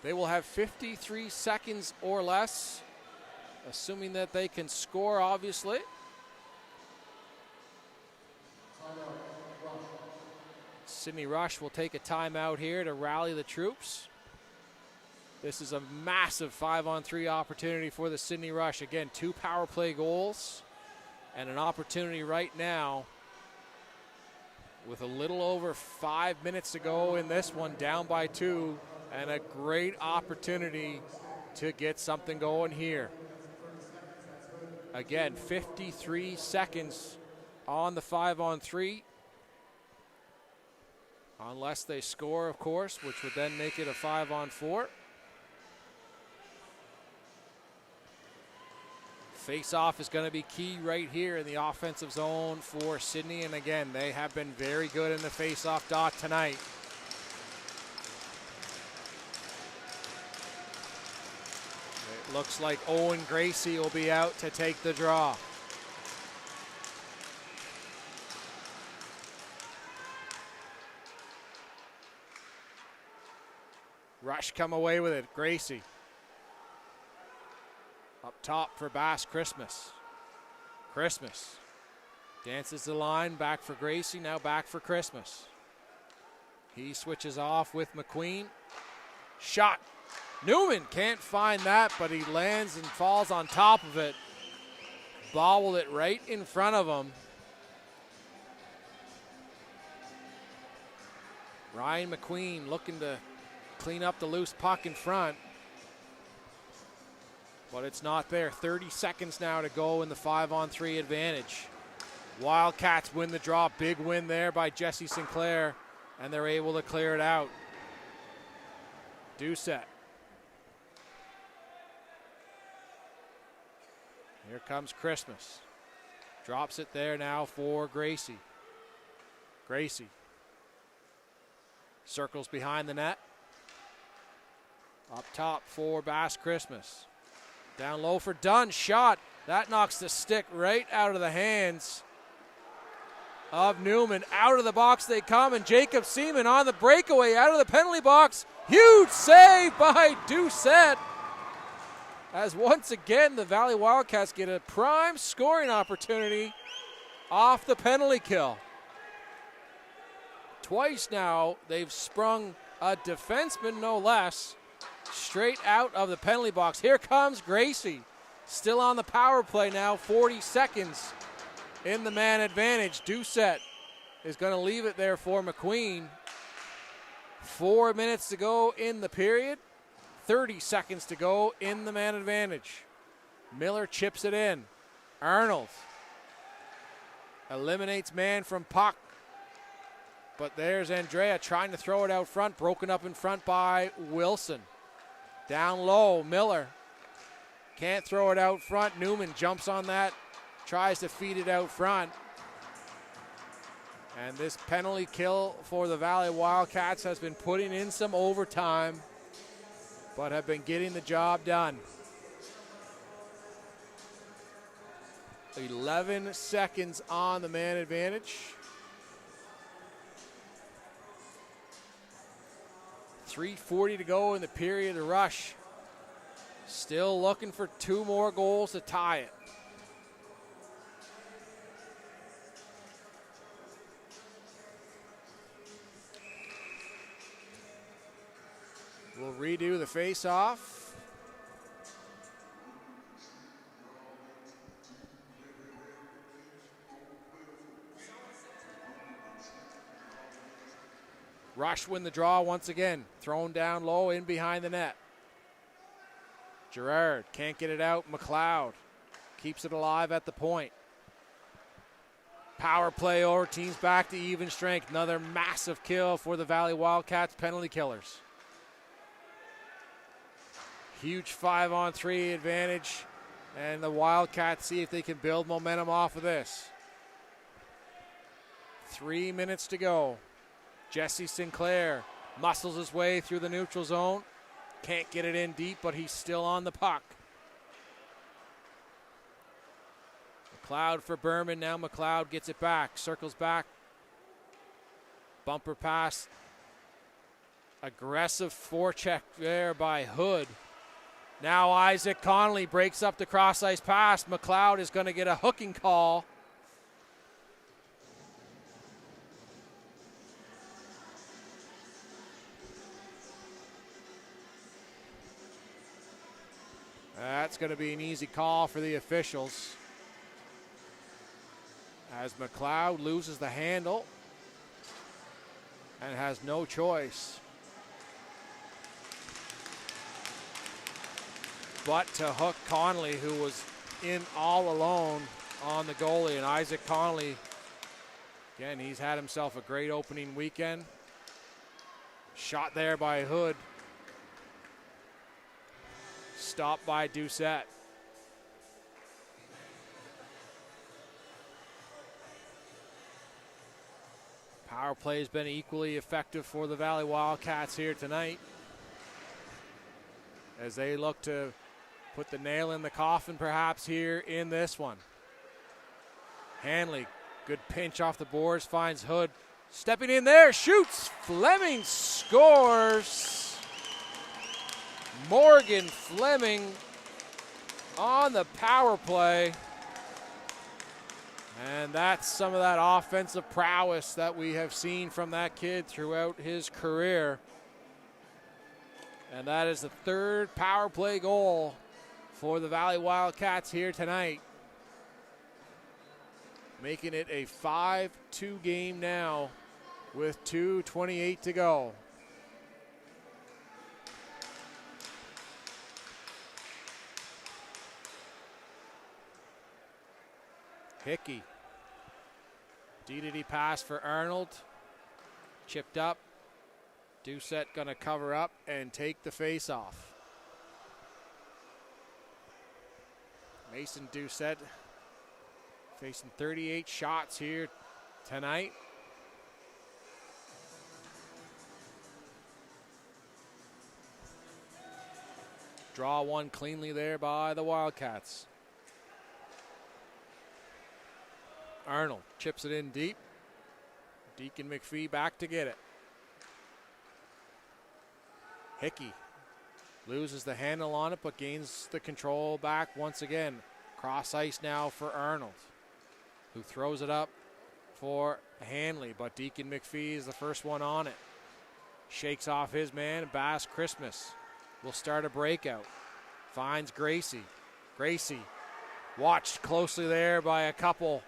They will have 53 seconds or less, assuming that they can score, obviously. Sydney Rush will take a timeout here to rally the troops. This is a massive 5-on-3 opportunity for the Sydney Rush. Again, 2 power play goals and an opportunity right now with a little over 5 minutes to go in this one, down by 2, and a great opportunity to get something going here. Again, 53 seconds on the 5-on-3. Unless they score, of course, which would then make it a 5-on-4. Face-off is going to be key right here in the offensive zone for Sydney. And again, they have been very good in the face-off dot tonight. It looks like Owen Gracie will be out to take the draw. Rush come away with it. Gracie. Up top for Bass Christmas. Christmas. Dances the line, back for Gracie, now back for Christmas. He switches off with McQueen. Shot. Newman can't find that, but he lands and falls on top of it. Bobbled it right in front of him. Ryan McQueen looking to clean up the loose puck in front. But it's not there. 30 seconds now to go in the 5-on-3 advantage. Wildcats win the draw. Big win there by Jesse Sinclair, and they're able to clear it out. Doucette. Here comes Christmas. Drops it there now for Gracie. Gracie. Circles behind the net. Up top for Bass Christmas. Down low for Dunn. Shot. That knocks the stick right out of the hands of Newman. Out of the box they come, and Jacob Seaman on the breakaway out of the penalty box. Huge save by Doucette. As once again, the Valley Wildcats get a prime scoring opportunity off the penalty kill. Twice now, they've sprung a defenseman, no less, straight out of the penalty box. Here comes Gracie, still on the power play now, 40 seconds in the man advantage. Doucette is going to leave it there for McQueen. 4 minutes to go in the period, 30 seconds to go in the man advantage. Miller chips it in. Arnold eliminates man from puck. But there's Andrea trying to throw it out front, broken up in front by Wilson. Down low, Miller can't throw it out front. Newman jumps on that, tries to feed it out front. And this penalty kill for the Valley Wildcats has been putting in some overtime, but have been getting the job done. 11 seconds on the man advantage. 3:40 to go in the period of rush. Still looking for 2 more goals to tie it. We'll redo the face-off. Rush win the draw once again. Thrown down low, in behind the net. Gerard can't get it out. McLeod keeps it alive at the point. Power play over, teams back to even strength. Another massive kill for the Valley Wildcats penalty killers. Huge 5-on-3 advantage, and the Wildcats see if they can build momentum off of this. 3 minutes to go. Jesse Sinclair muscles his way through the neutral zone. Can't get it in deep, but he's still on the puck. McLeod for Berman. Now McLeod gets it back. Circles back. Bumper pass. Aggressive forecheck there by Hood. Now Isaac Connolly breaks up the cross-ice pass. McLeod is going to get a hooking call. That's going to be an easy call for the officials, as McLeod loses the handle and has no choice but to hook Connolly, who was in all alone on the goalie. And Isaac Connolly, again, he's had himself a great opening weekend. Shot there by Hood. Stopped by Doucette. Power play has been equally effective for the Valley Wildcats here tonight, as they look to put the nail in the coffin perhaps here in this one. Hanley, good pinch off the boards, finds Hood. Stepping in there, shoots. Fleming scores. Morgan Fleming on the power play. And that's some of that offensive prowess that we have seen from that kid throughout his career. And that is the third power play goal for the Valley Wildcats here tonight. Making it a 5-2 game now with 2:28 to go. Hickey. D-to-D pass for Arnold. Chipped up. Doucette going to cover up and take the face-off. Mason Doucette facing 38 shots here tonight. Draw one cleanly there by the Wildcats. Arnold chips it in deep. Deacon McPhee back to get it. Hickey loses the handle on it, but gains the control back once again. Cross ice now for Arnold, who throws it up for Hanley, but Deacon McPhee is the first one on it. Shakes off his man. Bass Christmas will start a breakout. Finds Gracie. Gracie watched closely there by a couple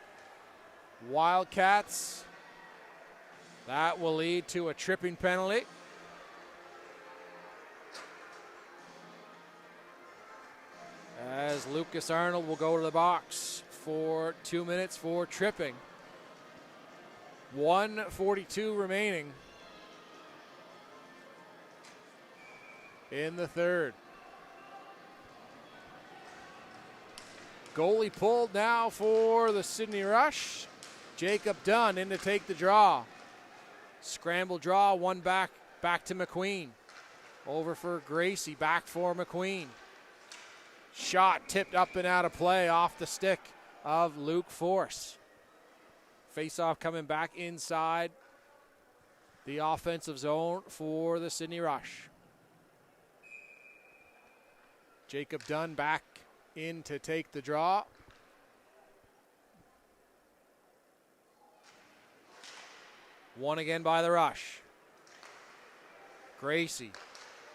Wildcats. That will lead to a tripping penalty. As Lucas Arnold will go to the box for 2 minutes for tripping. 1:42 remaining in the third. Goalie pulled now for the Sydney Rush. Jacob Dunn in to take the draw. Scramble draw, one back to McQueen. Over for Gracie, back for McQueen. Shot tipped up and out of play off the stick of Luke Force. Face-off coming back inside the offensive zone for the Sydney Rush. Jacob Dunn back in to take the draw. One again by the Rush. Gracie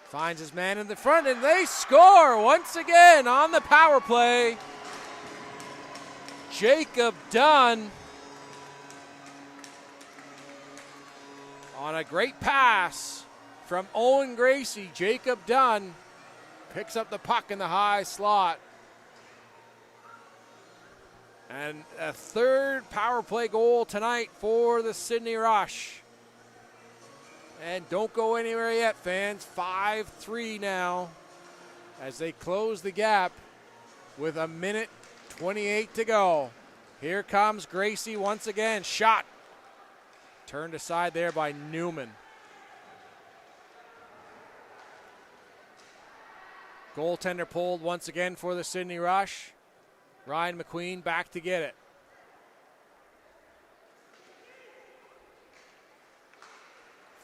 finds his man in the front, and they score once again on the power play. Jacob Dunn on a great pass from Owen Gracie. Jacob Dunn picks up the puck in the high slot. And a third power play goal tonight for the Sydney Rush. And don't go anywhere yet, fans. 5-3 now as they close the gap with 1:28 to go. Here comes Gracie once again. Shot. Turned aside there by Newman. Goaltender pulled once again for the Sydney Rush. Ryan McQueen back to get it.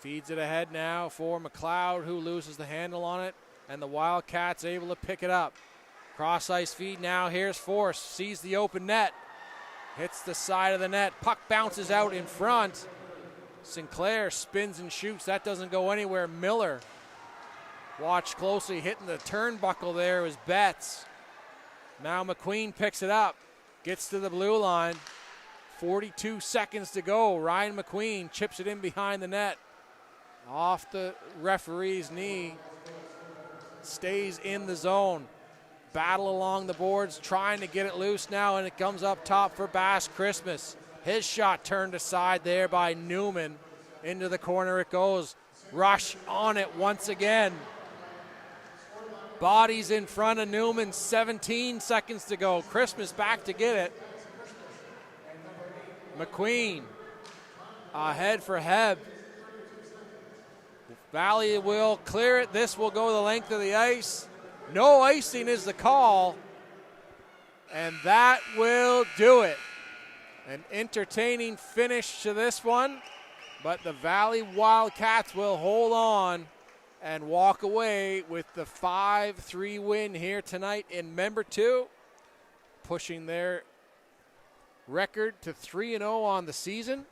Feeds it ahead now for McLeod, who loses the handle on it, and the Wildcats able to pick it up. Cross ice feed now. Here's Force. Sees the open net. Hits the side of the net. Puck bounces out in front. Sinclair spins and shoots. That doesn't go anywhere. Miller, watch closely, hitting the turnbuckle there was Betts. Now McQueen picks it up, gets to the blue line. 42 seconds to go. Ryan McQueen chips it in behind the net. Off the referee's knee. Stays in the zone. Battle along the boards, trying to get it loose now, and it comes up top for Bass Christmas. His shot turned aside there by Newman. Into the corner it goes. Rush on it once again. Bodies in front of Newman, 17 seconds to go. Christmas back to get it. McQueen ahead for Hebb. Valley will clear it. This will go the length of the ice. No icing is the call. And that will do it. An entertaining finish to this one. But the Valley Wildcats will hold on and walk away with the 5-3 win here tonight in Member 2, pushing their record to 3-0 on the season.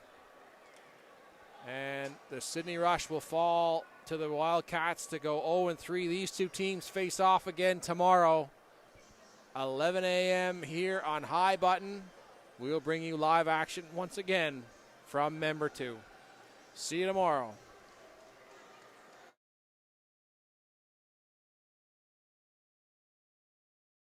And the Sydney Rush will fall to the Wildcats to go 0-3. These two teams face off again tomorrow, 11 a.m. here on High Button. We'll bring you live action once again from Member 2. See you tomorrow.